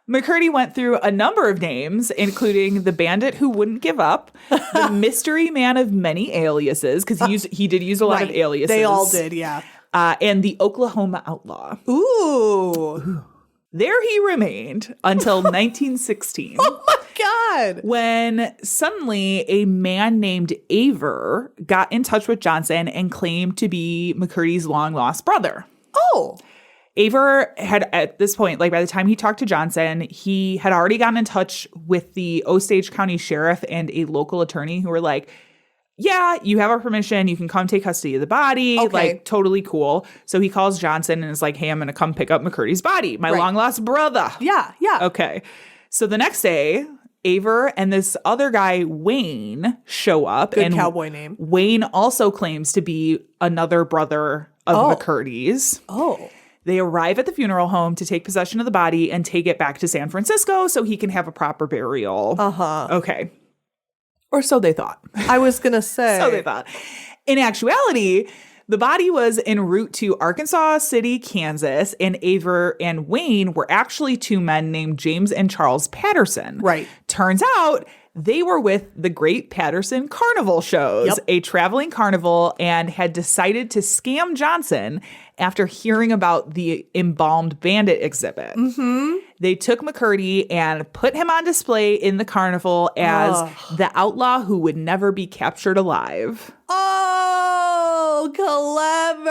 Speaker 3: McCurdy went through a number of names, including the bandit who wouldn't give up, the mystery man of many aliases, because he did use a lot of aliases.
Speaker 4: They all did, yeah.
Speaker 3: And the Oklahoma outlaw.
Speaker 4: Ooh.
Speaker 3: There he remained until 1916.
Speaker 4: Oh my God.
Speaker 3: When suddenly a man named Aver got in touch with Johnson and claimed to be McCurdy's long-lost brother.
Speaker 4: Oh.
Speaker 3: Aver had, at this point, like by the time he talked to Johnson, he had already gotten in touch with the Osage County Sheriff and a local attorney who were like, yeah, you have our permission. You can come take custody of the body.
Speaker 4: Okay.
Speaker 3: Like, totally cool. So he calls Johnson and is like, hey, I'm going to come pick up McCurdy's body, my long-lost brother.
Speaker 4: Yeah, yeah.
Speaker 3: Okay. So the next day, Aver and this other guy, Wayne, show up.
Speaker 4: Good
Speaker 3: and
Speaker 4: cowboy name.
Speaker 3: Wayne also claims to be another brother of McCurdy's.
Speaker 4: Oh.
Speaker 3: They arrive at the funeral home to take possession of the body and take it back to San Francisco so he can have a proper burial.
Speaker 4: Uh-huh.
Speaker 3: Okay. Or so they thought.
Speaker 4: I was going to say.
Speaker 3: So they thought. In actuality, the body was en route to Arkansas City, Kansas, and Aver and Wayne were actually two men named James and Charles Patterson.
Speaker 4: Right.
Speaker 3: Turns out they were with the Great Patterson Carnival shows, a traveling carnival, and had decided to scam Johnson after hearing about the embalmed bandit exhibit. Mm-hmm. They took McCurdy and put him on display in the carnival as the outlaw who would never be captured alive.
Speaker 4: Oh, clever.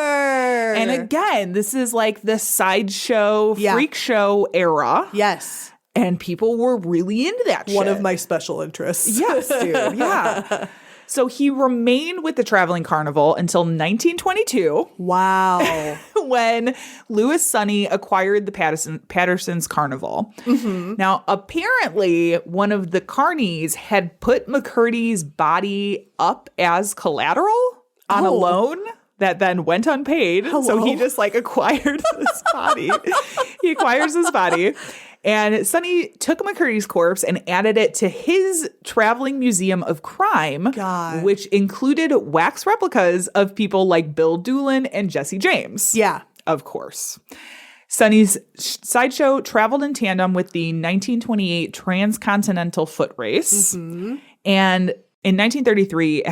Speaker 3: And again, this is like the sideshow, freak show era.
Speaker 4: Yes.
Speaker 3: And people were really into that shit.
Speaker 4: One of my special interests.
Speaker 3: Yes, dude. Yeah. So he remained with the traveling carnival until 1922.
Speaker 4: Wow.
Speaker 3: When Louis Sonny acquired the Patterson's carnival. Mm-hmm. Now, apparently, one of the carnies had put McCurdy's body up as collateral on a loan that then went unpaid.
Speaker 4: Hello?
Speaker 3: So he just like acquired this body. He acquires this body. And Sonny took McCurdy's corpse and added it to his traveling museum of crime, which included wax replicas of people like Bill Doolin and Jesse James. Yeah. Of course. Sonny's sideshow traveled in tandem with the 1928 Transcontinental Foot Race. Mm-hmm. And in 1933,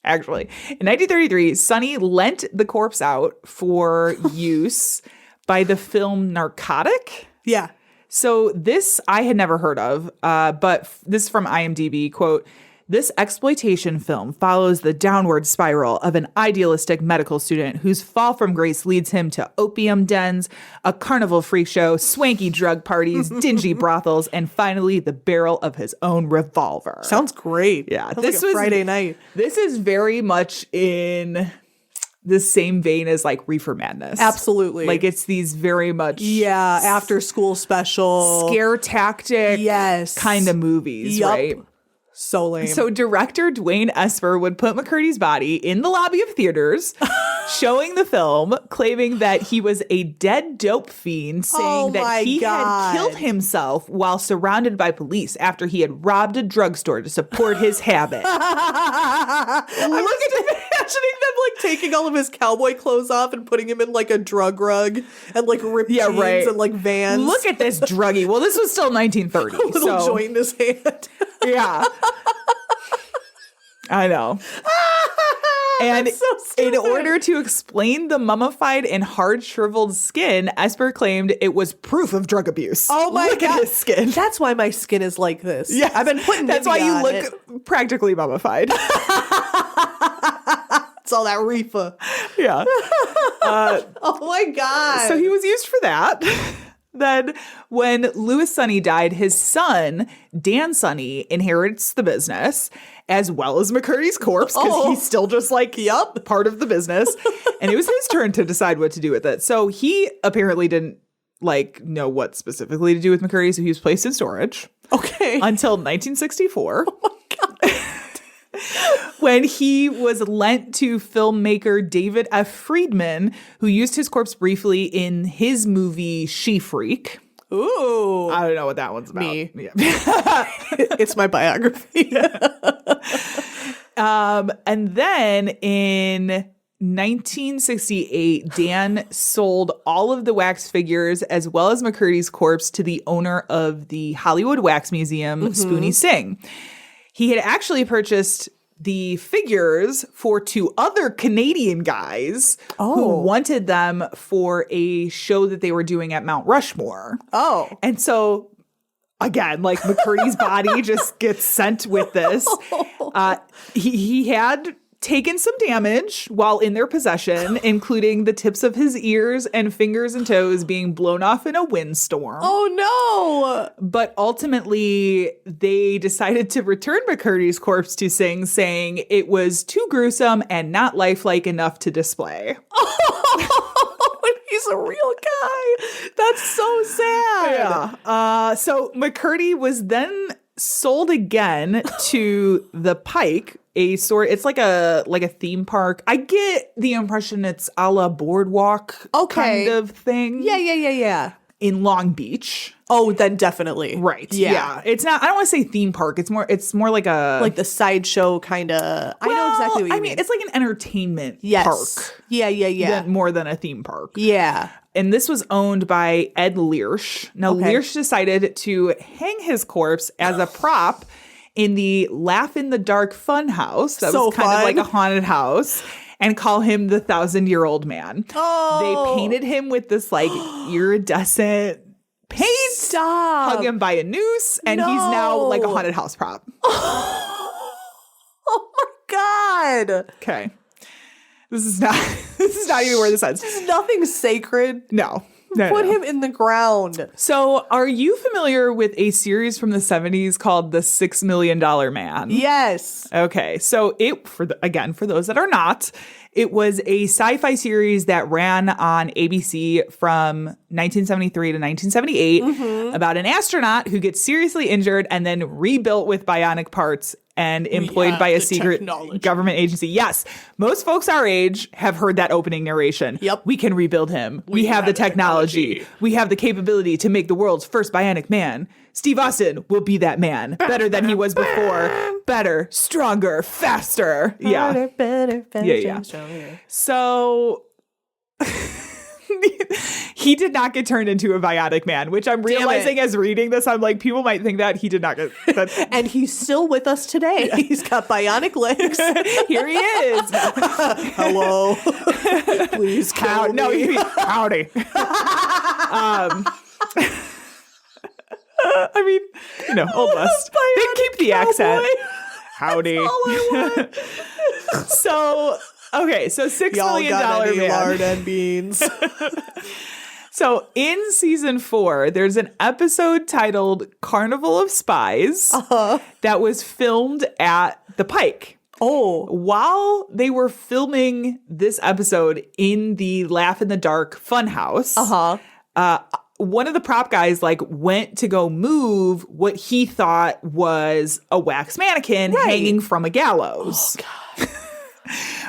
Speaker 3: actually, in 1933, Sonny lent the corpse out for use by the film Narcotic.
Speaker 4: Yeah.
Speaker 3: So this I had never heard of, but this is from IMDb, quote, "This exploitation film follows the downward spiral of an idealistic medical student whose fall from grace leads him to opium dens, a carnival freak show, swanky drug parties, dingy brothels, and finally the barrel of his own revolver."
Speaker 4: Sounds great.
Speaker 3: Yeah.
Speaker 4: Sounds this like a Friday night.
Speaker 3: This is very much in the same vein as like Reefer Madness.
Speaker 4: Absolutely.
Speaker 3: Like it's these very much
Speaker 4: after school special
Speaker 3: scare tactic kind of movies, right?
Speaker 4: So lame.
Speaker 3: So director Dwayne Esper would put McCurdy's body in the lobby of theaters, showing the film, claiming that he was a dead dope fiend, saying that he had killed himself while surrounded by police after he had robbed a drugstore to support his habit.
Speaker 4: I'm just imagining them like taking all of his cowboy clothes off and putting him in like a drug rug and like ripped jeans and like Vans.
Speaker 3: Look at this druggie. Well, this was still 1930.
Speaker 4: A little joint in his hand.
Speaker 3: Yeah. I know. And
Speaker 4: so
Speaker 3: in order to explain the mummified and hard shriveled skin, Esper claimed it was proof of drug abuse.
Speaker 4: Oh my
Speaker 3: God. Look at his skin.
Speaker 4: That's why my skin is like this.
Speaker 3: Yeah,
Speaker 4: I've been putting
Speaker 3: That's why you look practically mummified.
Speaker 4: It's all that reefer.
Speaker 3: Yeah.
Speaker 4: Oh my God.
Speaker 3: So he was used for that. Then when Louis Sonny died, his son, Dan Sonny, inherits the business, as well as McCurdy's corpse, because he's still just like, part of the business. And it was his turn to decide what to do with it. So he apparently didn't like know what specifically to do with McCurdy, so he was placed in storage.
Speaker 4: Okay.
Speaker 3: Until 1964.
Speaker 4: Oh my God.
Speaker 3: When he was lent to filmmaker David F. Friedman, who used his corpse briefly in his movie She Freak.
Speaker 4: Ooh.
Speaker 3: I don't know what that one's about.
Speaker 4: Me.
Speaker 3: Yeah.
Speaker 4: It's my biography.
Speaker 3: And then in 1968, Dan sold all of the wax figures as well as McCurdy's corpse to the owner of the Hollywood Wax Museum, Spoonie Singh. He had actually purchased the figures for 2 other Canadian guys who wanted them for a show that they were doing at Mount Rushmore.
Speaker 4: Oh.
Speaker 3: And so, again, like McCurdy's body just gets sent with this. He had taken some damage while in their possession, including the tips of his ears and fingers and toes being blown off in a windstorm.
Speaker 4: Oh, no.
Speaker 3: But ultimately, they decided to return McCurdy's corpse to Singh, saying it was too gruesome and not lifelike enough to display.
Speaker 4: He's a real guy. That's so sad.
Speaker 3: Yeah. So McCurdy was then sold again to the Pike, it's like a theme park. I get the impression it's a la Boardwalk kind of thing.
Speaker 4: Yeah.
Speaker 3: In Long Beach.
Speaker 4: Oh, then definitely.
Speaker 3: Right. Yeah. It's not, I don't want to say theme park. It's more like a
Speaker 4: like the sideshow kind of. I know exactly what you mean.
Speaker 3: It's like an entertainment park.
Speaker 4: Yeah.
Speaker 3: More than a theme park.
Speaker 4: Yeah.
Speaker 3: And this was owned by Ed Learsh. Now, Learsh decided to hang his corpse as a prop in the Laugh in the Dark fun house. That was kind of like a haunted house. And call him the 1,000-year-old man. Oh. They painted him with this like iridescent paint.
Speaker 4: Stop.
Speaker 3: Hung him by a noose. And he's now like a haunted house prop.
Speaker 4: Oh my God.
Speaker 3: Okay. This is not even where this ends.
Speaker 4: There's nothing sacred.
Speaker 3: No.
Speaker 4: Put him in the ground.
Speaker 3: So, are you familiar with a series from the 70s called The $6 Million Man?
Speaker 4: Yes.
Speaker 3: Okay. So, for those that are not, it was a sci-fi series that ran on ABC from 1973 to 1978 about an astronaut who gets seriously injured and then rebuilt with bionic parts and employed by a secret government agency. Yes. Most folks our age have heard that opening narration.
Speaker 4: Yep.
Speaker 3: We can rebuild him. We have the technology. We have the capability to make the world's first bionic man. Steve Austin will be that man. Better than he was before. Better, stronger, faster. Yeah.
Speaker 4: Better,
Speaker 3: Yeah.
Speaker 4: stronger.
Speaker 3: So he did not get turned into a bionic man, which I'm realizing as reading this, I'm like, people might think that he did not get that.
Speaker 4: And he's still with us today. Yeah. He's got bionic legs.
Speaker 3: Here he is.
Speaker 4: Hello. Please kill me.
Speaker 3: No, howdy. I mean, Old West. They keep the accent. Howdy.
Speaker 4: That's all I want.
Speaker 3: So, okay, so $6 million man.
Speaker 4: Lard and beans.
Speaker 3: So in season 4, there's an episode titled Carnival of Spies that was filmed at the Pike.
Speaker 4: Oh.
Speaker 3: While they were filming this episode in the Laugh in the Dark funhouse, one of the prop guys went to go move what he thought was a wax mannequin hanging from a gallows.
Speaker 4: Oh, God.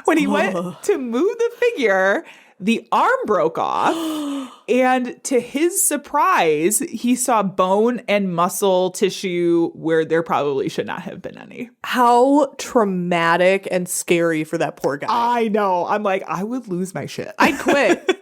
Speaker 3: When he went to move the figure, the arm broke off, and to his surprise, he saw bone and muscle tissue where there probably should not have been any.
Speaker 4: How traumatic and scary for that poor guy.
Speaker 3: I know. I'm like, I would lose my shit.
Speaker 4: I'd quit.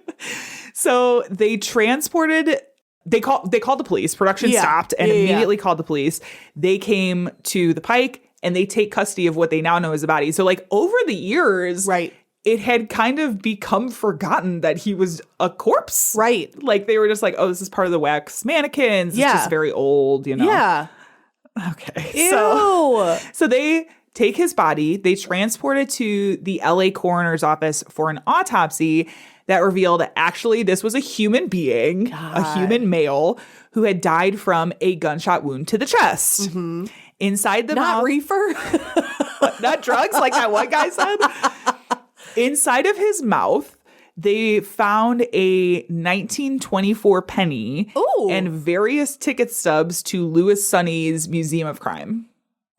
Speaker 3: So they transported... They called the police. Production stopped and immediately called the police. They came to the Pike, and they take custody of what they now know as a body. So, over the years...
Speaker 4: Right.
Speaker 3: It had kind of become forgotten that he was a corpse.
Speaker 4: Right.
Speaker 3: They were just like, oh, this is part of the wax mannequins.
Speaker 4: Yeah.
Speaker 3: It's just very old,
Speaker 4: Yeah.
Speaker 3: Okay.
Speaker 4: Ew.
Speaker 3: So they take his body, they transport it to the LA coroner's office for an autopsy that revealed actually this was a human being, a human male, who had died from a gunshot wound to the chest. Mm-hmm. Inside the mouth.
Speaker 4: Not reefer?
Speaker 3: Not drugs, like that one guy said. Inside of his mouth, they found a 1924 penny and various ticket stubs to Louis Sonny's Museum of Crime.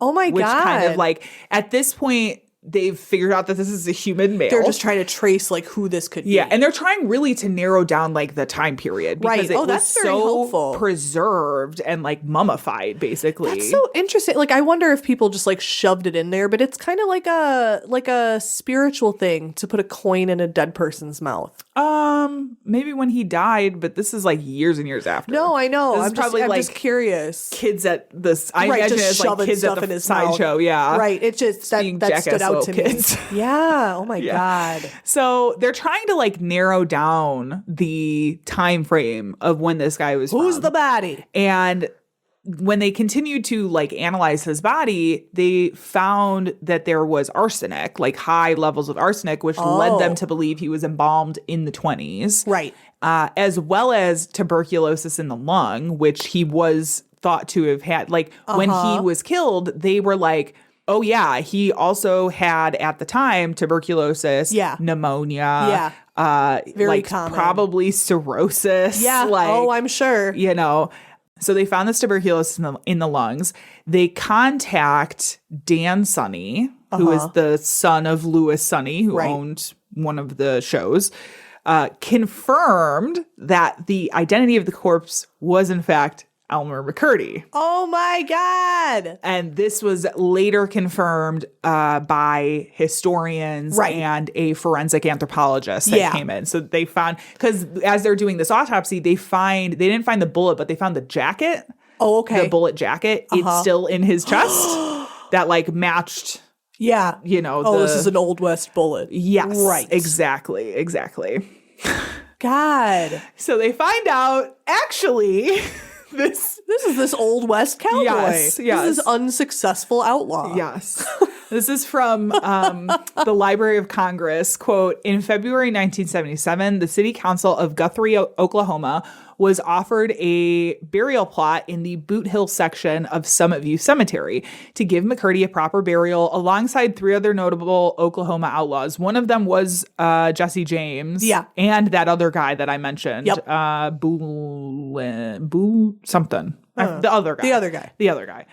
Speaker 4: Oh my God.
Speaker 3: Which kind of at this point, they've figured out that this is a human male.
Speaker 4: They're just trying to trace like who this could be.
Speaker 3: Yeah, and they're trying really to narrow down like the time period because
Speaker 4: Right.
Speaker 3: it
Speaker 4: Oh, that's
Speaker 3: was
Speaker 4: very
Speaker 3: so
Speaker 4: helpful.
Speaker 3: preserved and like mummified, basically.
Speaker 4: That's so interesting. Like I wonder if people just like shoved it in there, but it's kind of like a spiritual thing to put a coin in a dead person's mouth.
Speaker 3: Maybe when he died, but this is like years and years after.
Speaker 4: No, I know.
Speaker 3: This is
Speaker 4: I'm
Speaker 3: probably
Speaker 4: I'm
Speaker 3: like
Speaker 4: just curious.
Speaker 3: kids at this. I
Speaker 4: Right,
Speaker 3: imagine
Speaker 4: just
Speaker 3: it's like
Speaker 4: shoving
Speaker 3: kids at
Speaker 4: stuff
Speaker 3: the
Speaker 4: in his mouth.
Speaker 3: sideshow. Yeah,
Speaker 4: Right. It just
Speaker 3: Being
Speaker 4: that stood
Speaker 3: jackass
Speaker 4: out
Speaker 3: little
Speaker 4: to
Speaker 3: kids.
Speaker 4: me. Yeah. Oh my God.
Speaker 3: So they're trying to like narrow down the time frame of when this guy was.
Speaker 4: Who's
Speaker 3: from.
Speaker 4: the baddie?
Speaker 3: And when they continued to like analyze his body, they found that there was arsenic, like high levels of arsenic, which led them to believe he was embalmed in the 20s.
Speaker 4: Right.
Speaker 3: As well as tuberculosis in the lung, which he was thought to have had. Like when he was killed, they were like, oh yeah, he also had at the time tuberculosis, pneumonia,
Speaker 4: Very
Speaker 3: like
Speaker 4: common.
Speaker 3: probably cirrhosis.
Speaker 4: Yeah.
Speaker 3: Like,
Speaker 4: Oh, I'm sure.
Speaker 3: you know. So they found this tuberculosis in the lungs. They contact Dan Sonny, who is the son of Louis Sonny, who owned one of the shows, confirmed that the identity of the corpse was in fact Elmer McCurdy.
Speaker 4: Oh my God.
Speaker 3: And this was later confirmed by historians and a forensic anthropologist that came in. So they found, because as they're doing this autopsy, they didn't find the bullet, but they found the jacket.
Speaker 4: Oh, okay.
Speaker 3: The bullet jacket. It's still in his chest that like matched.
Speaker 4: Yeah.
Speaker 3: You know.
Speaker 4: This is an Old West bullet.
Speaker 3: Yes.
Speaker 4: Right.
Speaker 3: Exactly.
Speaker 4: God.
Speaker 3: So they find out actually this
Speaker 4: is this Old West cowboy.
Speaker 3: Yes.
Speaker 4: This is unsuccessful outlaw.
Speaker 3: Yes. This is from the Library of Congress. Quote, in February 1977, the City Council of Guthrie, Oklahoma, was offered a burial plot in the Boot Hill section of Summit View Cemetery to give McCurdy a proper burial alongside 3 other notable Oklahoma outlaws. One of them was Jesse James.
Speaker 4: Yeah.
Speaker 3: And that other guy that I mentioned.
Speaker 4: Yep.
Speaker 3: Boo something. The other guy.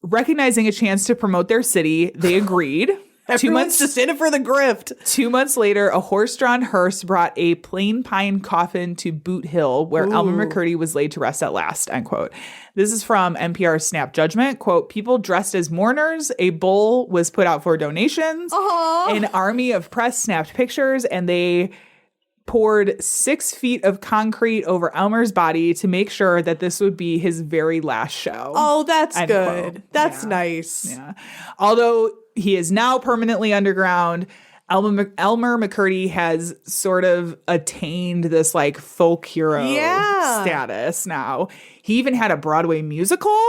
Speaker 3: Recognizing a chance to promote their city, they agreed.
Speaker 4: Everyone's just in it for the grift.
Speaker 3: 2 months later, a horse-drawn hearse brought a plain pine coffin to Boot Hill, where Elmer McCurdy was laid to rest at last, end quote. This is from NPR's Snap Judgment. Quote, people dressed as mourners, a bull was put out for donations, an army of press snapped pictures, and they poured 6 feet of concrete over Elmer's body to make sure that this would be his very last show.
Speaker 4: Oh, that's
Speaker 3: End
Speaker 4: good.
Speaker 3: quote.
Speaker 4: That's nice.
Speaker 3: Yeah. Although he is now permanently underground, Elmer McCurdy has sort of attained this like folk hero status now. He even had a Broadway musical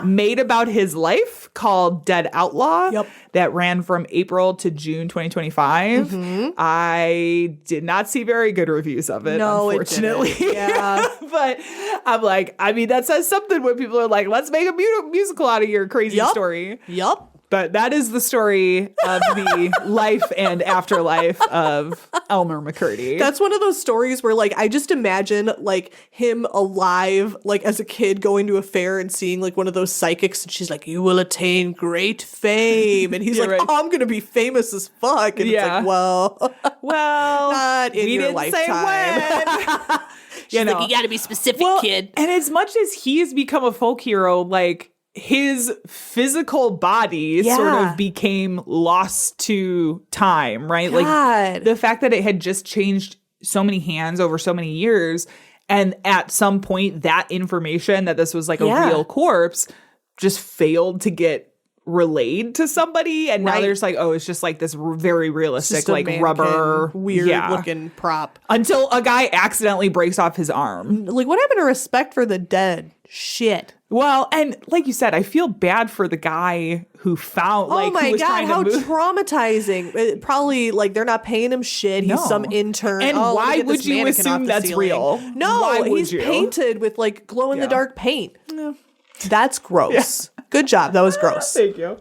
Speaker 3: made about his life called Dead Outlaw that ran from April to June 2025. I did not see very good reviews of it, unfortunately.
Speaker 4: It didn't. Yeah.
Speaker 3: But I'm like, I mean, that says something when people are like, let's make a musical out of your crazy story.
Speaker 4: Yup.
Speaker 3: But that is the story of the life and afterlife of Elmer McCurdy.
Speaker 4: That's one of those stories where, like, I just imagine, like, him alive, like, as a kid going to a fair and seeing, like, one of those psychics, and she's like, you will attain great fame. And he's like, oh, I'm going to be famous as fuck. And it's like, well, not in your lifetime.
Speaker 3: Say when.
Speaker 6: She's like, you got to be specific, kid.
Speaker 3: And as much as he has become a folk hero, like, his physical body sort of became lost to time, right?
Speaker 4: God.
Speaker 3: Like the fact that it had just changed so many hands over so many years. And at some point that information that this was like a real corpse just failed to get relayed to somebody. And now there's like, oh, it's just like this very realistic, like rubber,
Speaker 4: weird looking prop.
Speaker 3: Until a guy accidentally breaks off his arm.
Speaker 4: Like, what happened to respect for the dead? Shit.
Speaker 3: Well, and like you said, I feel bad for the guy who found, like,
Speaker 4: oh my
Speaker 3: who was
Speaker 4: God,
Speaker 3: trying
Speaker 4: how
Speaker 3: to move.
Speaker 4: traumatizing. Probably, like, they're not paying him shit. He's some intern.
Speaker 3: And
Speaker 4: let me
Speaker 3: why
Speaker 4: get this
Speaker 3: would you
Speaker 4: mannequin off
Speaker 3: assume
Speaker 4: the
Speaker 3: that's
Speaker 4: ceiling.
Speaker 3: real?
Speaker 4: No,
Speaker 3: Why would
Speaker 4: he's
Speaker 3: you?
Speaker 4: painted with, like, glow-in-the-dark paint. That's gross. Good job. That was gross.
Speaker 3: Thank you.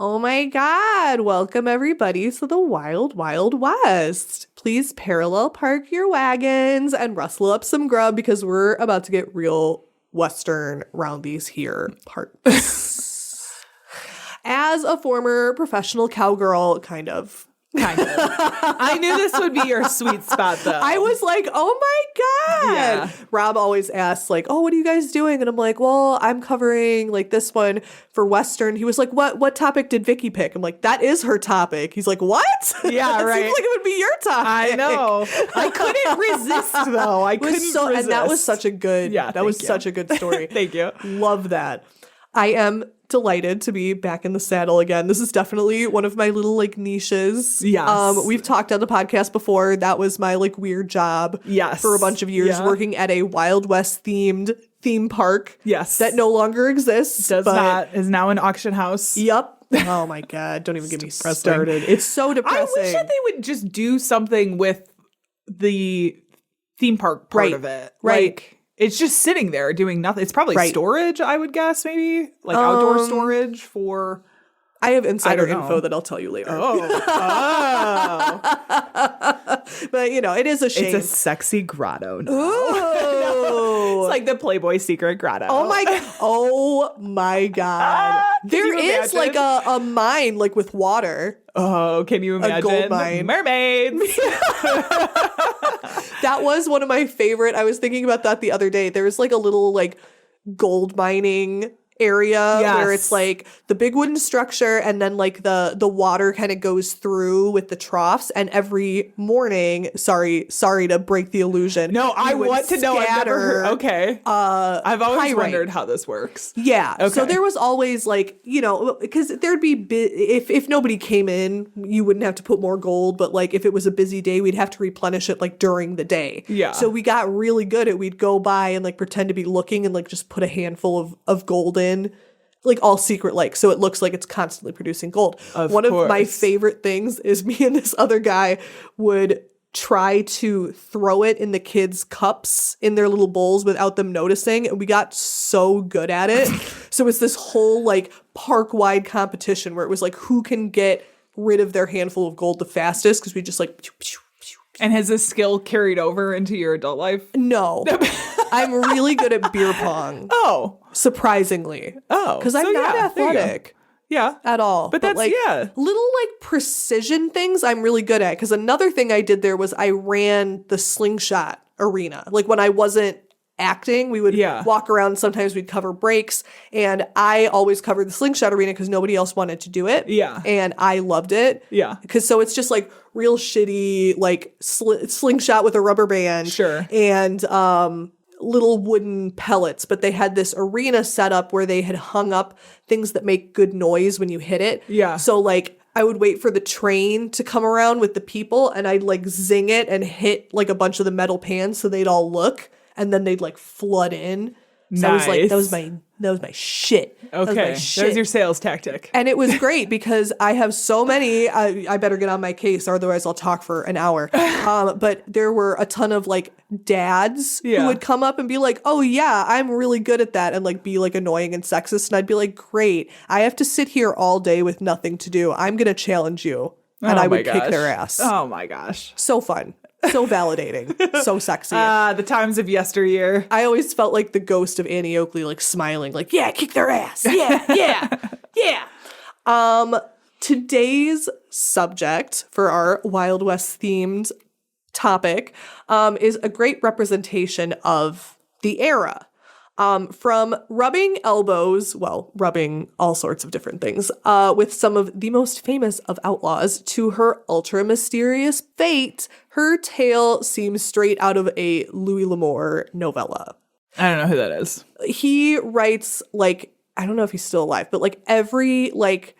Speaker 4: Oh my God. Welcome everybody to the Wild Wild West. Please parallel park your wagons and rustle up some grub because we're about to get real Western round these here parts. As a former professional cowgirl, kind of.
Speaker 3: I knew this would be your sweet spot, though.
Speaker 4: I was like, oh my God.
Speaker 3: Yeah.
Speaker 4: Rob always asks, like, oh, what are you guys doing? And I'm like, well, I'm covering like this one for Western. He was like, what topic did Vicky pick? I'm like, that is her topic. He's like, what?
Speaker 3: Yeah, right.
Speaker 4: Seems like it would be your topic.
Speaker 3: I know. I couldn't resist, though. I couldn't resist.
Speaker 4: And that was such a good, such a good story.
Speaker 3: Thank you.
Speaker 4: Love that. I am delighted to be back in the saddle again. This is definitely one of my little like niches.
Speaker 3: Yes.
Speaker 4: We've talked on the podcast before. That was my like weird job.
Speaker 3: Yes.
Speaker 4: For a bunch of years, working at a Wild West themed theme park.
Speaker 3: Yes.
Speaker 4: That no longer exists.
Speaker 3: Is now an auction house.
Speaker 4: Yep. Oh my God. Don't even get me started. It's so depressing.
Speaker 3: I wish that they would just do something with the theme park part of it.
Speaker 4: Right.
Speaker 3: Like, it's just sitting there doing nothing. It's probably storage, I would guess, maybe. Like outdoor storage for...
Speaker 4: I have insider info that I'll tell you later.
Speaker 3: Oh.
Speaker 4: But, you know, it is a shame.
Speaker 3: It's a sexy grotto now.
Speaker 4: Ooh.
Speaker 3: It's like the Playboy secret grotto.
Speaker 4: Oh my God. There is like a mine like with water.
Speaker 3: Oh, can you imagine?
Speaker 4: A gold mine.
Speaker 3: Mermaids.
Speaker 4: That was one of my favorite. I was thinking about that the other day. There's like a little like gold mining area where it's like the big wooden structure and then like the water kind of goes through with the troughs, and every morning, sorry to break the illusion.
Speaker 3: No, I want to know. I've never heard. Okay. I've always
Speaker 4: pyrite.
Speaker 3: wondered how this works.
Speaker 4: Yeah.
Speaker 3: Okay.
Speaker 4: So there was always like, you know, because there'd be if nobody came in, you wouldn't have to put more gold, but like if it was a busy day, we'd have to replenish it like during the day.
Speaker 3: Yeah.
Speaker 4: So we got really good at we'd go by and like pretend to be looking and like just put a handful of gold in, like all secret, like so it looks like it's constantly producing gold. One of my favorite things is me and this other guy would try to throw it in the kids' cups in their little bowls without them noticing, and we got so good at it. So it's this whole like park-wide competition where it was like who can get rid of their handful of gold the fastest, because we just like pew, pew, pew.
Speaker 3: And has this skill carried over into your adult life?
Speaker 4: No. I'm really good at beer pong.
Speaker 3: Oh.
Speaker 4: Surprisingly.
Speaker 3: Oh.
Speaker 4: Because I'm not athletic.
Speaker 3: Yeah.
Speaker 4: At all.
Speaker 3: But that's,
Speaker 4: like, little like precision things I'm really good at. Because another thing I did there was I ran the slingshot arena. Like when I wasn't acting, we would walk around. Sometimes we'd cover breaks. And I always covered the slingshot arena because nobody else wanted to do it.
Speaker 3: Yeah.
Speaker 4: And I loved it.
Speaker 3: Yeah.
Speaker 4: Because so it's just like real shitty, like slingshot with a rubber band.
Speaker 3: Sure.
Speaker 4: And little wooden pellets, but they had this arena set up where they had hung up things that make good noise when you hit it.
Speaker 3: Yeah.
Speaker 4: So like I would wait for the train to come around with the people and I'd like zing it and hit like a bunch of the metal pans so they'd all look, and then they'd like flood in. So I was like, that was my shit.
Speaker 3: Okay. That was your sales tactic.
Speaker 4: And it was great because I have so many, I better get on my case, otherwise I'll talk for an hour. But there were a ton of like dads who would come up and be like, oh yeah, I'm really good at that, and like be like annoying and sexist. And I'd be like, great, I have to sit here all day with nothing to do. I'm going to challenge you. And I would kick their ass.
Speaker 3: Oh my gosh.
Speaker 4: So fun. So validating. So sexy.
Speaker 3: The times of yesteryear.
Speaker 4: I always felt like the ghost of Annie Oakley, like smiling, like, yeah, kick their ass. Yeah. Today's subject for our Wild West themed topic is a great representation of the era. From rubbing elbows, well, rubbing all sorts of different things, with some of the most famous of outlaws, to her ultra mysterious fate, her tale seems straight out of a Louis L'Amour novella.
Speaker 3: I don't know who that is.
Speaker 4: He writes, like, I don't know if he's still alive, but like every like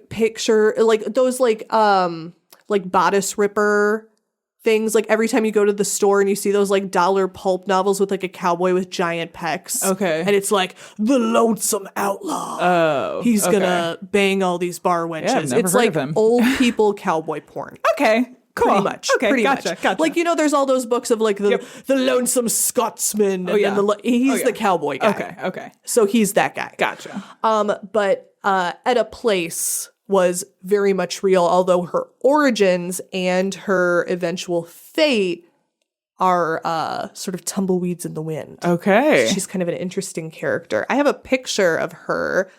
Speaker 4: picture, like those like bodice ripper things, like every time you go to the store and you see those like dollar pulp novels with like a cowboy with giant pecs.
Speaker 3: Okay.
Speaker 4: And it's like the lonesome outlaw. Oh. He's gonna bang all these bar wenches.
Speaker 3: Yeah, I've never
Speaker 4: it's
Speaker 3: heard
Speaker 4: like
Speaker 3: of him.
Speaker 4: old people cowboy porn.
Speaker 3: Okay. Cool.
Speaker 4: Pretty much.
Speaker 3: Okay.
Speaker 4: Pretty
Speaker 3: Gotcha.
Speaker 4: much. Like, you know, there's all those books of like the lonesome Scotsman. And then he's the cowboy guy.
Speaker 3: Okay.
Speaker 4: So he's that guy.
Speaker 3: Gotcha.
Speaker 4: But Etta Place was very much real, although her origins and her eventual fate are sort of tumbleweeds in the wind.
Speaker 3: Okay.
Speaker 4: She's kind of an interesting character. I have a picture of her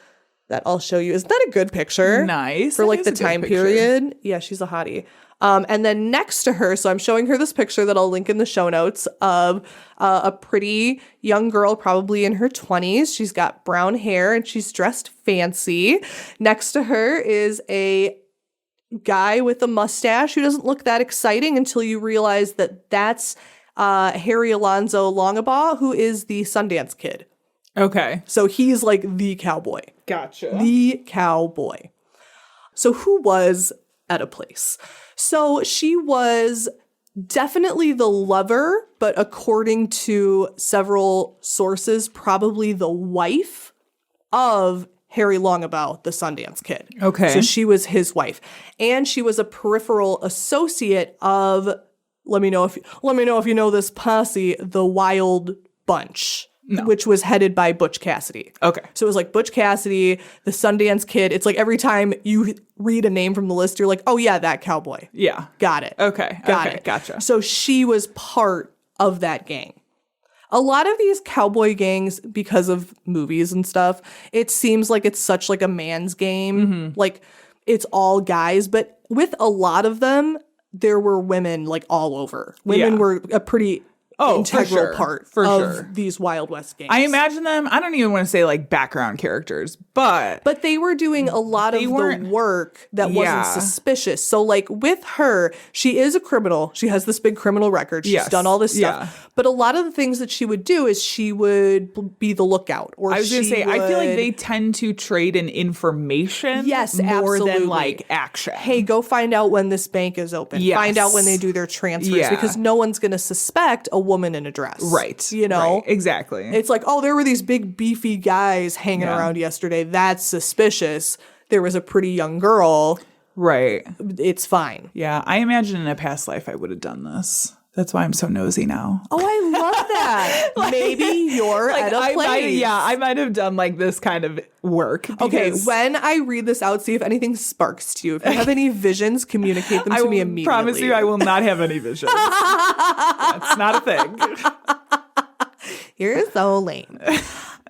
Speaker 4: that I'll show you. Isn't that a good picture?
Speaker 3: Nice.
Speaker 4: For
Speaker 3: That
Speaker 4: like
Speaker 3: is
Speaker 4: the
Speaker 3: a good
Speaker 4: time
Speaker 3: picture.
Speaker 4: period. Yeah, she's a hottie. And then next to her, so I'm showing her this picture that I'll link in the show notes of a pretty young girl, probably in her 20s. She's got brown hair and she's dressed fancy. Next to her is a guy with a mustache who doesn't look that exciting until you realize that that's Harry Alonzo Longabaugh, who is the Sundance Kid.
Speaker 3: Okay.
Speaker 4: So he's like the cowboy.
Speaker 3: Gotcha.
Speaker 4: The cowboy. So who was Etta Place? So she was definitely the lover, but according to several sources, probably the wife of Harry Longabaugh, the Sundance Kid.
Speaker 3: Okay.
Speaker 4: So she was his wife. And she was a peripheral associate of, let me know if you know this posse, the Wild Bunch. No. Which was headed by Butch Cassidy.
Speaker 3: Okay.
Speaker 4: So it was like Butch Cassidy, the Sundance Kid. It's like every time you read a name from the list, you're like, oh yeah, that cowboy.
Speaker 3: Yeah.
Speaker 4: Got it.
Speaker 3: Okay.
Speaker 4: Got
Speaker 3: Okay.
Speaker 4: it.
Speaker 3: Gotcha.
Speaker 4: So she was part of that gang. A lot of these cowboy gangs, because of movies and stuff, it seems like it's such like a man's game.
Speaker 3: Mm-hmm.
Speaker 4: Like it's all guys, but with a lot of them, there were women like all over. Women were a pretty integral part of these Wild West gangs.
Speaker 3: I imagine them, I don't even want to say like background characters, but
Speaker 4: they were doing a lot of the work that wasn't suspicious. So like with her, she is a criminal. She has this big criminal record. She's done all this stuff. But a lot of the things that she would do is she would be the lookout. Or
Speaker 3: I was going to say, I feel like they tend to trade in information more
Speaker 4: absolutely.
Speaker 3: than like action.
Speaker 4: Hey, go find out when this bank is open.
Speaker 3: Yes.
Speaker 4: Find out when they do their transfers because no one's going to suspect a woman in a dress.
Speaker 3: Right.
Speaker 4: You know?
Speaker 3: Right. Exactly.
Speaker 4: It's like, oh, there were these big beefy guys hanging around yesterday. That's suspicious. There was a pretty young girl.
Speaker 3: Right.
Speaker 4: It's fine.
Speaker 3: Yeah. I imagine in a past life I would have done this. That's why I'm so nosy now.
Speaker 4: Oh, I love that. Maybe you're at a place.
Speaker 3: I might have done like this kind of work.
Speaker 4: Okay, when I read this out, see if anything sparks to you. If you have any visions, communicate them to me immediately.
Speaker 3: I promise you I will not have any visions. That's not a thing.
Speaker 4: You're so lame.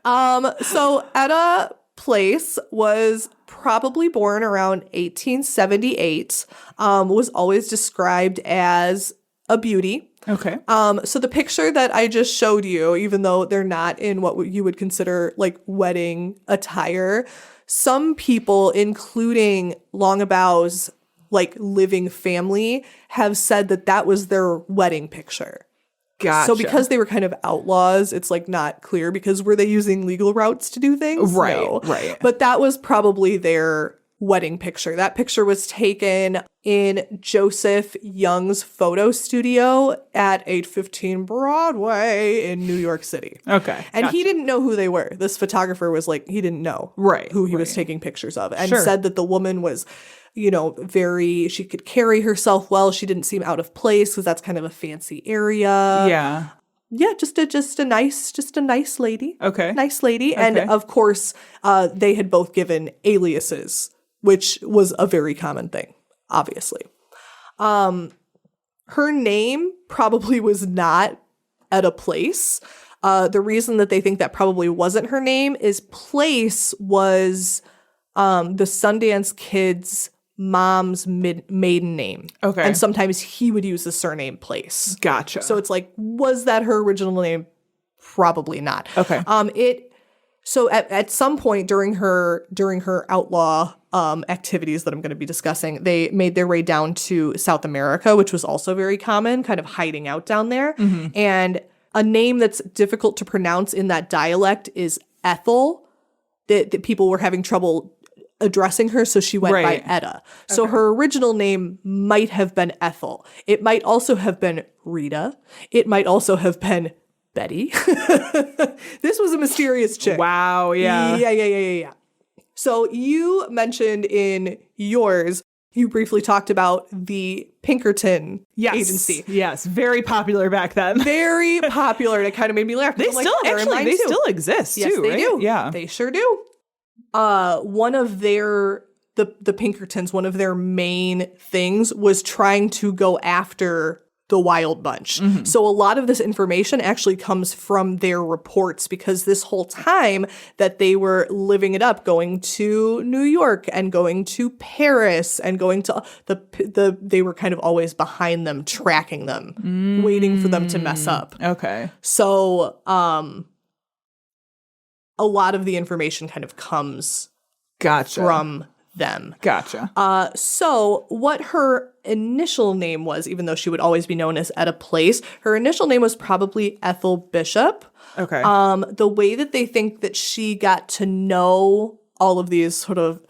Speaker 4: So Etta Place was probably born around 1878, was always described as a beauty.
Speaker 3: Okay.
Speaker 4: So the picture that I just showed you, even though they're not in what you would consider like wedding attire, some people, including Longabaugh's like living family, have said that that was their wedding picture.
Speaker 3: Gotcha.
Speaker 4: So because they were kind of outlaws, it's like not clear because were they using legal routes to do things?
Speaker 3: Right,
Speaker 4: No.
Speaker 3: right.
Speaker 4: But that was probably their wedding picture. That picture was taken in Joseph Young's photo studio at 815 Broadway in New York City.
Speaker 3: Okay.
Speaker 4: And he didn't know who they were. This photographer was like, he didn't know who he was taking pictures of and said that the woman was, you know, she could carry herself well. She didn't seem out of place because that's kind of a fancy area.
Speaker 3: Yeah.
Speaker 4: Yeah, just a nice lady.
Speaker 3: Okay.
Speaker 4: Nice lady.
Speaker 3: Okay.
Speaker 4: And of course, they had both given aliases, which was a very common thing, obviously. Her name probably was not Etta Place. The reason that they think that probably wasn't her name is Place was the Sundance Kid's mom's maiden name. Okay. And sometimes he would use the surname Place.
Speaker 3: Gotcha.
Speaker 4: So it's like, was that her original name? Probably not.
Speaker 3: Okay.
Speaker 4: So at some point during her outlaw activities that I'm going to be discussing, they made their way down to South America, which was also very common, kind of hiding out down there. Mm-hmm. And a name that's difficult to pronounce in that dialect is Ethel. That people were having trouble addressing her, so she went by Etta. So her original name might have been Ethel. It might also have been Rita. It might also have been Betty. This was a mysterious chick.
Speaker 3: Wow, yeah.
Speaker 4: Yeah. So you mentioned in yours, you briefly talked about the Pinkerton agency.
Speaker 3: Yes, very popular back then.
Speaker 4: Very popular, and it kind of made me laugh.
Speaker 3: They still exist
Speaker 4: yes,
Speaker 3: too,
Speaker 4: they
Speaker 3: right?
Speaker 4: do.
Speaker 3: Yeah.
Speaker 4: They sure do. one of their the Pinkertons, one of their main things was trying to go after the Wild Bunch. So a lot of this information actually comes from their reports, because this whole time that they were living it up, going to New York and going to Paris and going to they were kind of always behind them, tracking them, waiting for them to mess up.
Speaker 3: Okay.
Speaker 4: So a lot of the information kind of comes
Speaker 3: Gotcha.
Speaker 4: from them.
Speaker 3: Gotcha.
Speaker 4: So what her initial name was, even though she would always be known as Etta Place, her initial name was probably Ethel Bishop.
Speaker 3: Okay.
Speaker 4: The way that they think that she got to know all of these sort of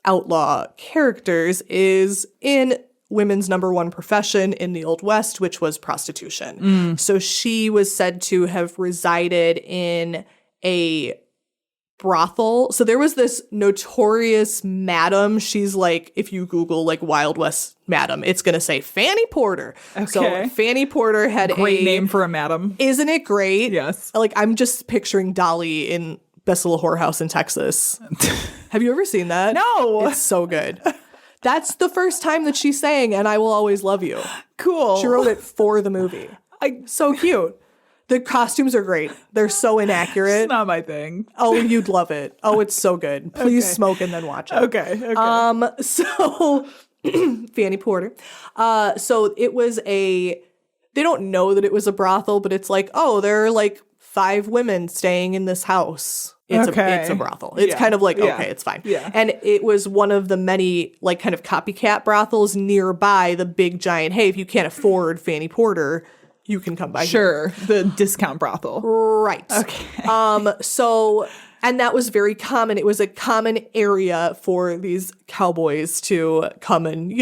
Speaker 4: outlaw characters is in women's number one profession in the Old West, which was prostitution. So she was said to have resided in a brothel. So there was this notorious madam. She's like, if you Google like Wild West madam, it's going to say Fanny Porter.
Speaker 3: Okay.
Speaker 4: So Fanny Porter had
Speaker 3: Great name for a madam.
Speaker 4: Isn't it great?
Speaker 3: Yes.
Speaker 4: Like, I'm just picturing Dolly in Best Little Whorehouse in Texas. Have you ever seen that?
Speaker 3: No.
Speaker 4: It's so good. That's the first time that she sang And I Will Always Love You.
Speaker 3: Cool.
Speaker 4: She wrote it for the movie. So cute. The costumes are great. They're so inaccurate.
Speaker 3: It's not my thing.
Speaker 4: Oh, you'd love it. Oh, it's so good. Please smoke and then watch it.
Speaker 3: Okay.
Speaker 4: So Fanny Porter. So it was they don't know that it was a brothel, but it's like, oh, there are like 5 women staying in this house. It's a brothel. It's kind of like, okay, it's fine.
Speaker 3: Yeah.
Speaker 4: And it was one of the many like kind of copycat brothels nearby the big giant, hey, if you can't afford Fanny Porter, you can come by.
Speaker 3: Sure. The discount brothel.
Speaker 4: Right.
Speaker 3: Okay.
Speaker 4: So, and that was very common. It was a common area for these cowboys to come and,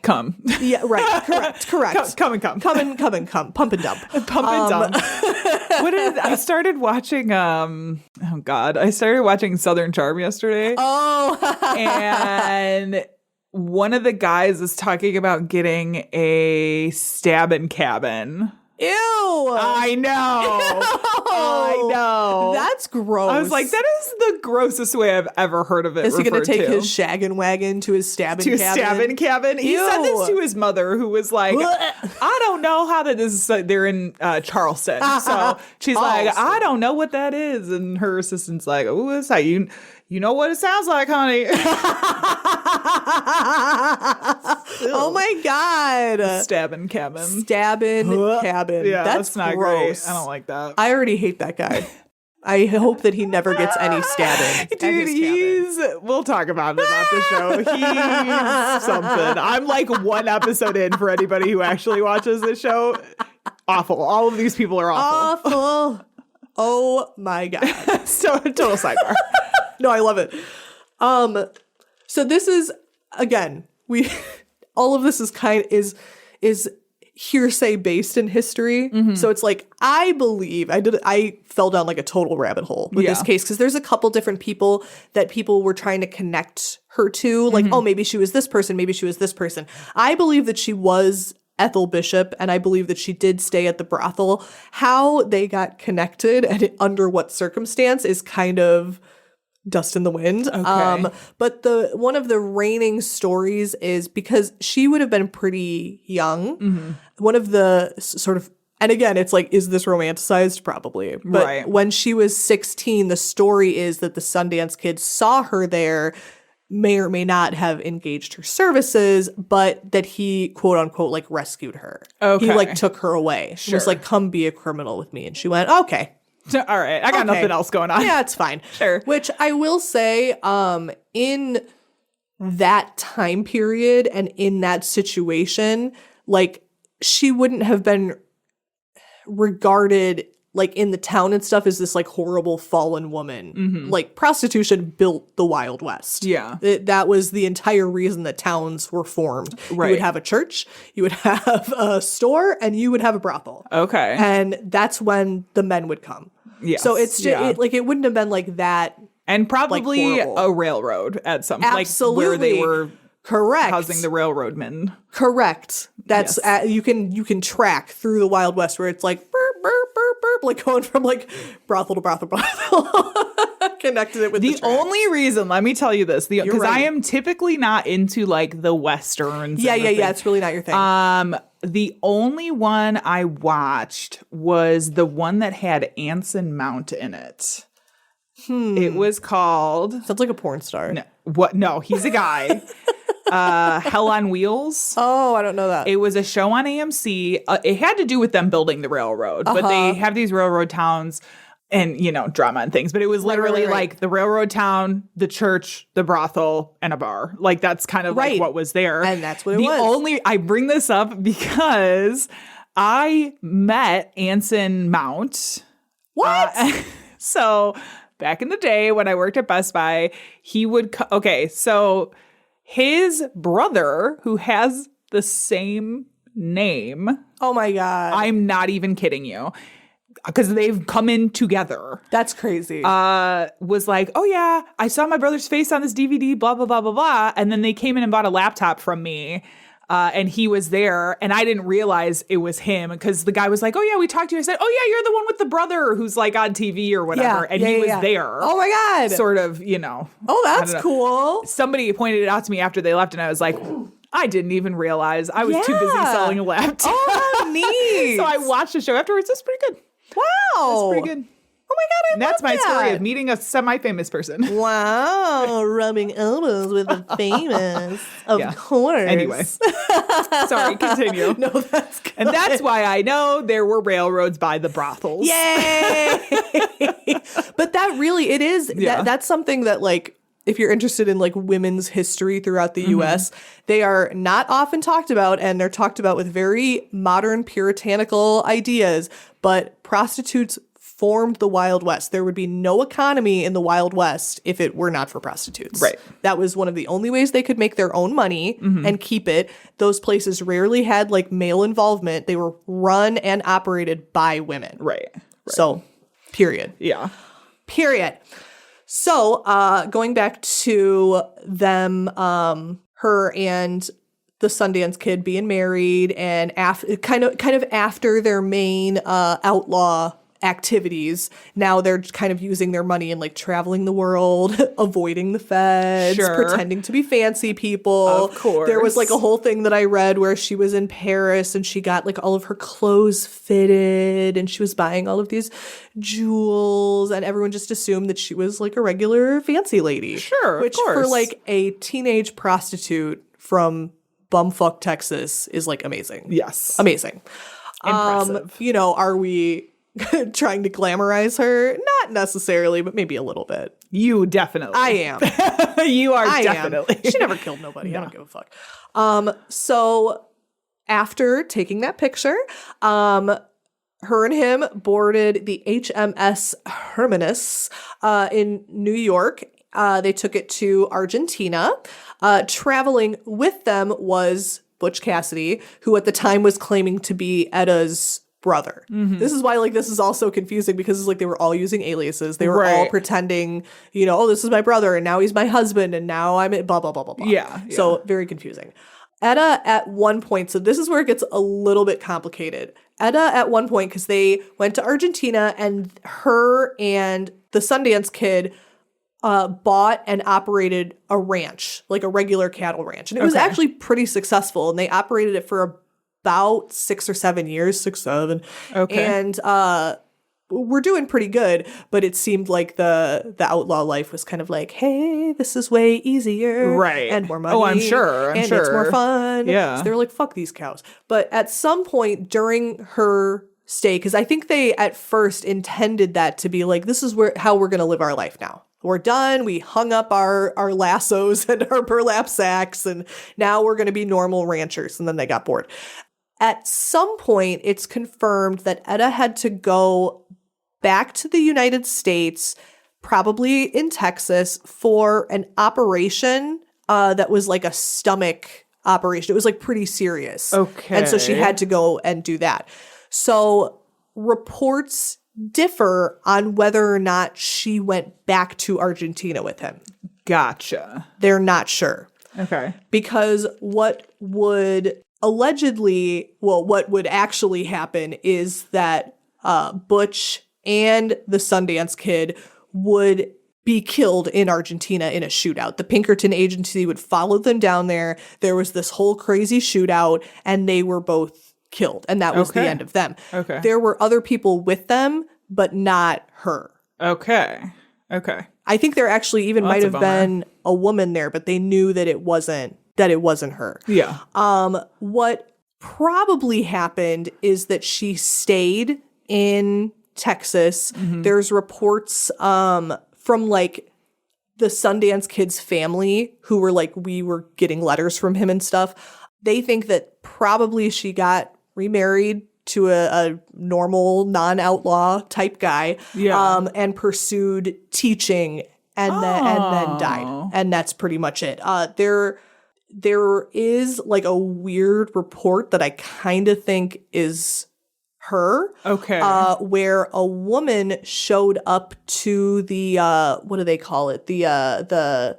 Speaker 3: Come.
Speaker 4: Yeah, right. Correct.
Speaker 3: Come and come.
Speaker 4: Come and come. Pump and dump.
Speaker 3: Pump and dump. I started watching, I started watching Southern Charm yesterday.
Speaker 4: Oh.
Speaker 3: And one of the guys is talking about getting a stabbing cabin.
Speaker 4: Ew.
Speaker 3: I know. I know.
Speaker 4: That's gross.
Speaker 3: I was like, that is the grossest way I've ever heard of it.
Speaker 4: Is he going to take
Speaker 3: to
Speaker 4: his shaggin' wagon to his stabbing cabin?
Speaker 3: To his stabbing cabin? He said this to his mother, who was like, I don't know how that is. They're in Charleston. So she's like, I don't know what that is. And her assistant's like, oh, it's like, you know what it sounds like, honey.
Speaker 4: Oh my God.
Speaker 3: Stabbing cabin.
Speaker 4: Stabbing cabin.
Speaker 3: Yeah,
Speaker 4: that's
Speaker 3: not
Speaker 4: gross.
Speaker 3: great. I don't like that.
Speaker 4: I already hate that guy. I hope that he never gets any stabbing.
Speaker 3: Dude, we'll talk about it about the show. He's something. I'm like 1 episode in for anybody who actually watches this show. Awful. All of these people are awful.
Speaker 4: Awful. Oh my God.
Speaker 3: So, total sidebar.
Speaker 4: No, I love it. So this is, again, all of this is hearsay based in history. Mm-hmm. So it's like, I believe, I fell down like a total rabbit hole with this case, because there's a couple different people that people were trying to connect her to. Like, oh, maybe she was this person, maybe she was this person. I believe that she was Ethel Bishop, and I believe that she did stay at the brothel. How they got connected and under what circumstance is kind of dust in the wind.
Speaker 3: Okay.
Speaker 4: But one of the reigning stories is because she would have been pretty young. Mm-hmm. One of the sort of, and again, it's like, is this romanticized? Probably. But when she was 16, the story is that the Sundance Kid saw her there, may or may not have engaged her services, but that he, quote unquote, like rescued her. Okay. He like took her away. She was like, come be a criminal with me. And she went, okay.
Speaker 3: All right. I got nothing else going on.
Speaker 4: Yeah, it's fine.
Speaker 3: Sure.
Speaker 4: Which I will say, in that time period and in that situation, like, she wouldn't have been regarded, like, in the town and stuff as this, like, horrible fallen woman. Mm-hmm. Like, prostitution built the Wild West.
Speaker 3: Yeah.
Speaker 4: That was the entire reason that towns were formed. Right. You would have a church, you would have a store, and you would have a brothel. Okay. And that's when the men would come. Yes. So it's just, it wouldn't have been like that.
Speaker 3: And probably like, a railroad at some point. Absolutely. Like, where they were housing the railroad men.
Speaker 4: Correct. That's, you can track through the Wild West where it's like, burp, burp, burp, burp, like going from like brothel to brothel, brothel. connected it with the
Speaker 3: The
Speaker 4: tracks.
Speaker 3: only reason, let me tell you this, because
Speaker 4: right.
Speaker 3: I am typically not into like the westerns.
Speaker 4: Yeah,
Speaker 3: and
Speaker 4: yeah,
Speaker 3: the
Speaker 4: yeah.
Speaker 3: thing.
Speaker 4: It's really not your thing.
Speaker 3: The only one I watched was the one that had Anson Mount in it. It was called
Speaker 4: Sounds like a porn star.
Speaker 3: No, he's a guy. Hell on Wheels.
Speaker 4: Oh, I don't know that.
Speaker 3: It was a show on AMC. It had to do with them building the railroad, but they have these railroad towns and, you know, drama and things. But it was literally
Speaker 4: right.
Speaker 3: like the railroad town, the church, the brothel, and a bar. Like that's kind of like what was there.
Speaker 4: And that's what it was.
Speaker 3: I bring this up because I met Anson Mount.
Speaker 4: What?
Speaker 3: So back in the day when I worked at Best Buy, he would so his brother, who has the same name.
Speaker 4: Oh my God.
Speaker 3: I'm not even kidding you. Because they've come in together.
Speaker 4: That's crazy.
Speaker 3: Was like, oh yeah, I saw my brother's face on this DVD, blah, blah, blah, blah, blah. And then they came in and bought a laptop from me. And he was there. And I didn't realize it was him. Because the guy was like, oh yeah, we talked to you. I said, oh yeah, you're the one with the brother who's like on TV or whatever. And he was there.
Speaker 4: Oh my God.
Speaker 3: Sort of, you know.
Speaker 4: Oh, that's cool.
Speaker 3: Somebody pointed it out to me after they left. And I was like, I didn't even realize. I was too busy selling a laptop.
Speaker 4: Oh, neat.
Speaker 3: So I watched the show afterwards. It's pretty good.
Speaker 4: Wow.
Speaker 3: It's pretty good.
Speaker 4: Oh my God,
Speaker 3: And that's my
Speaker 4: that.
Speaker 3: story of meeting a semi-famous person.
Speaker 4: Wow, rubbing elbows with the famous. Of course.
Speaker 3: Anyway. Sorry, continue.
Speaker 4: No, that's good.
Speaker 3: And that's why I know there were railroads by the brothels.
Speaker 4: Yay! But that really, it is,
Speaker 3: Yeah.
Speaker 4: that's something that like, if you're interested in like women's history throughout the US, they are not often talked about, and they're talked about with very modern puritanical ideas, but prostitutes formed the Wild West. There would be no economy in the Wild West if it were not for prostitutes.
Speaker 3: Right.
Speaker 4: That was one of the only ways they could make their own money and keep it. Those places rarely had like male involvement. They were run and operated by women.
Speaker 3: Right.
Speaker 4: So, period.
Speaker 3: Yeah.
Speaker 4: Period. So, going back to them, her and the Sundance Kid being married, and kind of after their main outlaw activities, now they're kind of using their money and like traveling the world, avoiding the feds, pretending to be fancy people.
Speaker 3: Of course.
Speaker 4: There was like a whole thing that I read where she was in Paris and she got like all of her clothes fitted and she was buying all of these jewels, and everyone just assumed that she was like a regular fancy lady.
Speaker 3: Sure,
Speaker 4: which
Speaker 3: of course.
Speaker 4: for like a teenage prostitute from bumfuck Texas is like amazing.
Speaker 3: Yes.
Speaker 4: Amazing.
Speaker 3: Impressive.
Speaker 4: You know, are we trying to glamorize her? Not necessarily, but maybe a little bit.
Speaker 3: You definitely.
Speaker 4: I am.
Speaker 3: You are
Speaker 4: I
Speaker 3: definitely.
Speaker 4: am. She never killed nobody. I don't give a fuck. So after taking that picture, her and him boarded the HMS Hermanus in New York. They took it to Argentina. Traveling with them was Butch Cassidy, who at the time was claiming to be Etta's brother. This is why like this is all so confusing, because it's like they were all using aliases. They were all pretending, you know, oh, this is my brother and now he's my husband and now I'm blah, blah, blah, blah, blah.
Speaker 3: Yeah.
Speaker 4: So very confusing. Etta at one point, so this is where it gets a little bit complicated. Etta at one point, because they went to Argentina and her and the Sundance Kid bought and operated a ranch, like a regular cattle ranch. And it was actually pretty successful. And they operated it for about 6 or 7 years, 6, 7.
Speaker 3: Okay.
Speaker 4: And we're doing pretty good, but it seemed like the outlaw life was kind of like, hey, this is way easier.
Speaker 3: Right.
Speaker 4: And more money.
Speaker 3: Oh, I'm sure.
Speaker 4: And it's more fun.
Speaker 3: Yeah.
Speaker 4: So they were like, fuck these cows. But at some point during her stay, because I think they at first intended that to be like, this is how we're going to live our life now. We're done. We hung up our lassos and our burlap sacks, and now we're going to be normal ranchers. And then they got bored. At some point, it's confirmed that Etta had to go back to the United States, probably in Texas, for an operation that was like a stomach operation. It was like pretty serious.
Speaker 3: Okay.
Speaker 4: And so she had to go and do that. So reports differ on whether or not she went back to Argentina with him.
Speaker 3: Gotcha.
Speaker 4: They're not sure.
Speaker 3: Okay.
Speaker 4: Because what would actually happen is that Butch and the Sundance Kid would be killed in Argentina in a shootout. The Pinkerton agency would follow them down there. There was this whole crazy shootout, and they were both killed. And that was the end of them.
Speaker 3: Okay.
Speaker 4: There were other people with them, but not her.
Speaker 3: Okay.
Speaker 4: I think there actually even might have been a woman there, but they knew that it wasn't her.
Speaker 3: Yeah.
Speaker 4: What probably happened is that she stayed in Texas. There's reports from like the Sundance Kid's family who were like, we were getting letters from him and stuff. They think that probably she got remarried to a normal non-outlaw type guy, and pursued teaching and then died. And that's pretty much it. There is like a weird report that I kind of think is her. Okay. Where a woman showed up to the what do they call it? The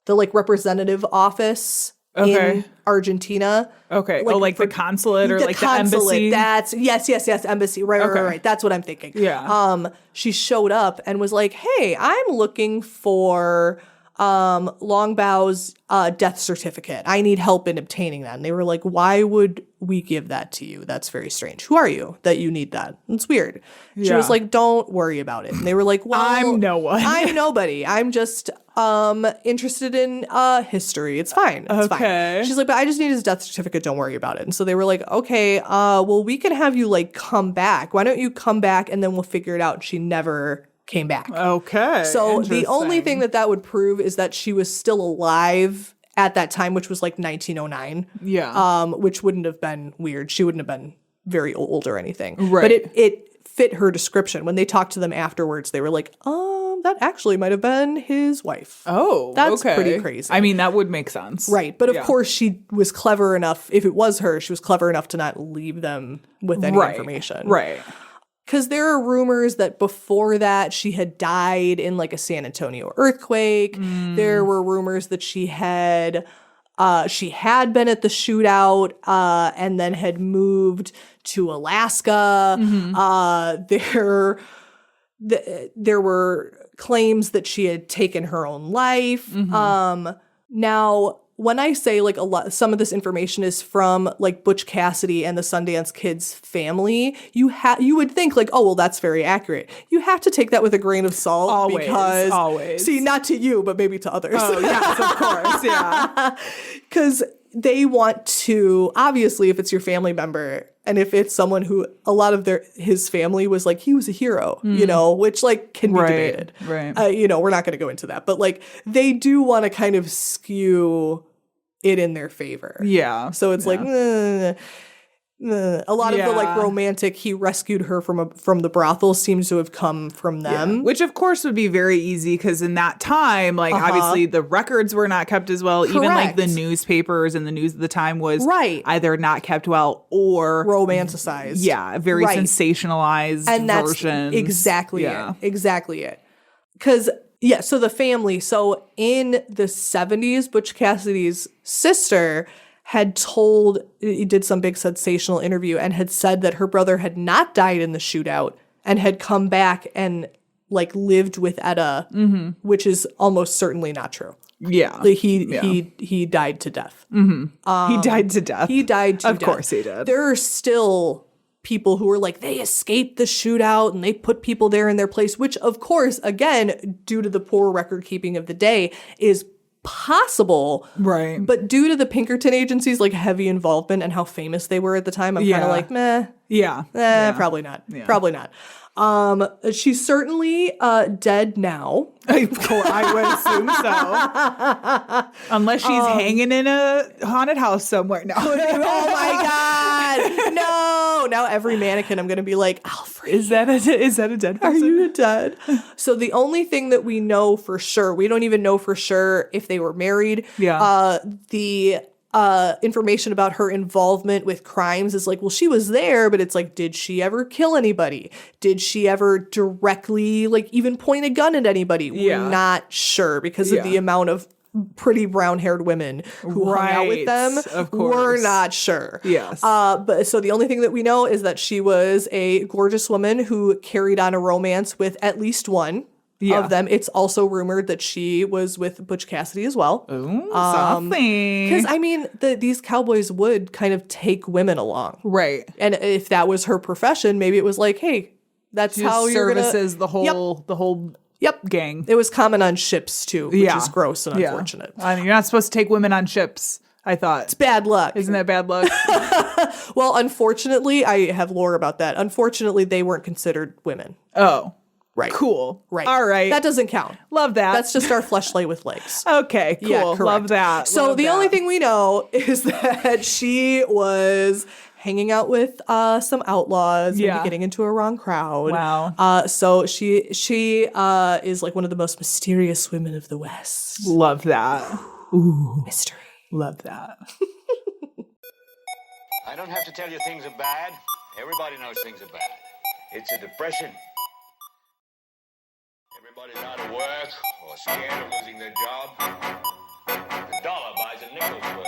Speaker 4: like representative office in Argentina.
Speaker 3: Okay. Like the consulate or like
Speaker 4: consulate,
Speaker 3: the embassy.
Speaker 4: That's yes, embassy. Right. That's what I'm thinking.
Speaker 3: Yeah.
Speaker 4: She showed up and was like, "Hey, I'm looking for Longbow's death certificate. I need help in obtaining that." And they were like, "Why would we give that to you? That's very strange. Who are you that you need that? It's weird." She was like, "Don't worry about it." And they were like, "Well,
Speaker 3: I'm no one.
Speaker 4: I'm nobody. I'm just interested in history. It's fine. It's fine." She's like, "But I just need his death certificate. Don't worry about it." And so they were like, "Okay, well, we can have you like come back. Why don't you come back and then we'll figure it out." She never came back.
Speaker 3: Okay.
Speaker 4: So the only thing that would prove is that she was still alive at that time, which was like 1909.
Speaker 3: Yeah.
Speaker 4: Which wouldn't have been weird. She wouldn't have been very old or anything.
Speaker 3: Right.
Speaker 4: But it fit her description. When they talked to them afterwards, they were like, that actually might have been his wife.
Speaker 3: Oh,
Speaker 4: that's pretty crazy.
Speaker 3: I mean, that would make sense.
Speaker 4: Right. But of course, she was clever enough. If it was her, she was clever enough to not leave them with any information.
Speaker 3: Right.
Speaker 4: Because there are rumors that before that she had died in like a San Antonio earthquake. There were rumors that she had been at the shootout and then had moved to Alaska. There were claims that she had taken her own life. Now, when I say like some of this information is from like Butch Cassidy and the Sundance Kid's family, you would think like, oh, well, that's very accurate. You have to take that with a grain of salt.
Speaker 3: Always.
Speaker 4: See, not to you, but maybe to others.
Speaker 3: Oh, yes, of course. Yeah.
Speaker 4: Because they want to, obviously, if it's your family member and if it's someone who a lot of his family was like, he was a hero, which like can be debated.
Speaker 3: Right.
Speaker 4: We're not going to go into that. But like they do want to kind of skew it in their favor.
Speaker 3: Yeah.
Speaker 4: So it's like, a lot of the like romantic, he rescued her from the brothel seems to have come from them.
Speaker 3: Which of course would be very easy because in that time, like obviously the records were not kept as well. Correct. Even like the newspapers and the news of the time was either not kept well or
Speaker 4: romanticized.
Speaker 3: Yeah. Very sensationalized
Speaker 4: and that's
Speaker 3: versions.
Speaker 4: Exactly it. Because so the family, so in the 70s, Butch Cassidy's sister he did some big sensational interview and had said that her brother had not died in the shootout and had come back and like lived with Etta, which is almost certainly not true.
Speaker 3: Yeah.
Speaker 4: Like he died to death.
Speaker 3: He died to death.
Speaker 4: He died to death.
Speaker 3: Of course he did.
Speaker 4: There are still people who are like, they escaped the shootout and they put people there in their place, which of course, again, due to the poor record keeping of the day, is possible.
Speaker 3: Right.
Speaker 4: But due to the Pinkerton agency's like heavy involvement and how famous they were at the time, I'm kind of like, meh.
Speaker 3: Yeah.
Speaker 4: Probably not.
Speaker 3: Yeah.
Speaker 4: Probably not. She's certainly dead now.
Speaker 3: Of course, I would assume so. Unless she's hanging in a haunted house somewhere. No.
Speaker 4: Oh my God. No. Now every mannequin I'm going to be like, Alfred.
Speaker 3: Is that a dead person?
Speaker 4: Are you dead? So the only thing that we know for sure, we don't even know for sure if they were married.
Speaker 3: Yeah.
Speaker 4: The information about her involvement with crimes is like, well, she was there, but it's like, did she ever kill anybody? Did she ever directly like even point a gun at anybody?
Speaker 3: Yeah.
Speaker 4: We're not sure because of the amount of pretty brown-haired women who hung out with them.
Speaker 3: Of course.
Speaker 4: We're not sure.
Speaker 3: Yes.
Speaker 4: But so the only thing that we know is that she was a gorgeous woman who carried on a romance with at least one. of them. It's also rumored that she was with Butch Cassidy as well.
Speaker 3: Ooh, something.
Speaker 4: Because, I mean, these cowboys would kind of take women along.
Speaker 3: Right.
Speaker 4: And if that was her profession, maybe it was like, hey, that's how you're going to...
Speaker 3: services the whole gang.
Speaker 4: It was common on ships, too, which is gross and unfortunate.
Speaker 3: I mean, you're not supposed to take women on ships, I thought.
Speaker 4: It's bad luck.
Speaker 3: Isn't that bad luck?
Speaker 4: Well, unfortunately, I have lore about that. Unfortunately, they weren't considered women.
Speaker 3: Oh.
Speaker 4: Right.
Speaker 3: Cool.
Speaker 4: Right.
Speaker 3: All right.
Speaker 4: That doesn't count.
Speaker 3: Love that.
Speaker 4: That's just our fleshlight with legs.
Speaker 3: Okay, cool.
Speaker 4: Yeah, correct.
Speaker 3: Love that.
Speaker 4: So
Speaker 3: Love
Speaker 4: the
Speaker 3: that.
Speaker 4: only thing we know is that she was hanging out with some outlaws, maybe getting into a wrong crowd.
Speaker 3: Wow.
Speaker 4: So she is like one of the most mysterious women of the West.
Speaker 3: Love that. Ooh.
Speaker 4: Mystery.
Speaker 3: Love that.
Speaker 5: I don't have to tell you things are bad. Everybody knows things are bad. It's a depression. Everybody's out of work or scared of losing their job. The dollar buys a nickel's worth.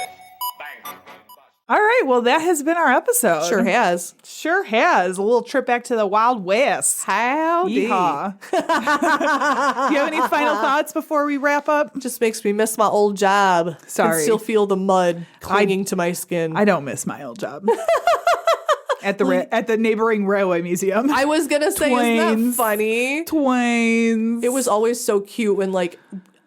Speaker 5: Banks are going bust.
Speaker 3: All right. Well, that has been our episode.
Speaker 4: Sure has.
Speaker 3: Sure has. A little trip back to the Wild West.
Speaker 4: Howdy.
Speaker 3: Yeehaw. Do you have any final thoughts before we wrap up?
Speaker 4: Just makes me miss my old job.
Speaker 3: Sorry.
Speaker 4: Can still feel the mud clinging to my skin.
Speaker 3: I don't miss my old job. At the neighboring railway museum.
Speaker 4: I was gonna say, isn't that funny?
Speaker 3: Twains.
Speaker 4: It was always so cute when like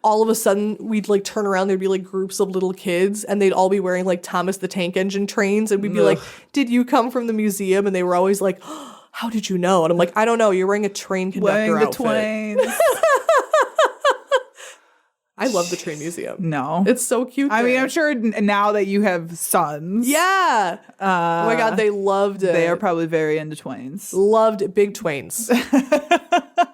Speaker 4: all of a sudden we'd like turn around, there'd be like groups of little kids and they'd all be wearing like Thomas the Tank Engine trains and we'd be like, did you come from the museum? And they were always like, oh, how did you know? And I'm like, I don't know, you're wearing a train conductor
Speaker 3: wearing the
Speaker 4: outfit.
Speaker 3: Twains.
Speaker 4: I love the train museum.
Speaker 3: No.
Speaker 4: It's so cute.
Speaker 3: I mean,
Speaker 4: there.
Speaker 3: I'm sure now that you have sons.
Speaker 4: Yeah. Oh my God, they loved it.
Speaker 3: They are probably very into Twains.
Speaker 4: Loved big Twains.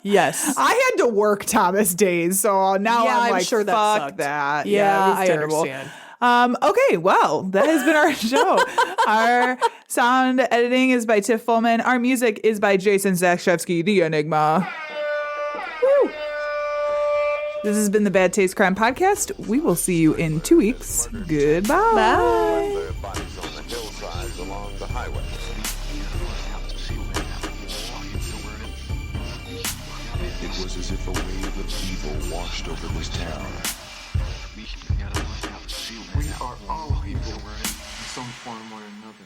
Speaker 4: Yes.
Speaker 3: I had to work Thomas days, so now I'm like,
Speaker 4: sure that
Speaker 3: fuck
Speaker 4: sucked.
Speaker 3: that.
Speaker 4: Yeah,
Speaker 3: it was
Speaker 4: I
Speaker 3: terrible.
Speaker 4: understand.
Speaker 3: Okay, well, that has been our show. Our sound editing is by Tiff Fullman. Our music is by Jason Zakshevsky, the Enigma. Woo. This has been the Bad Taste Crime Podcast. We will see you in 2 weeks. Goodbye.
Speaker 4: Bye.
Speaker 7: Their bodies on the hillsides along the highway. It was as if a wave of evil washed over this town.
Speaker 1: We are all evil in some form or another.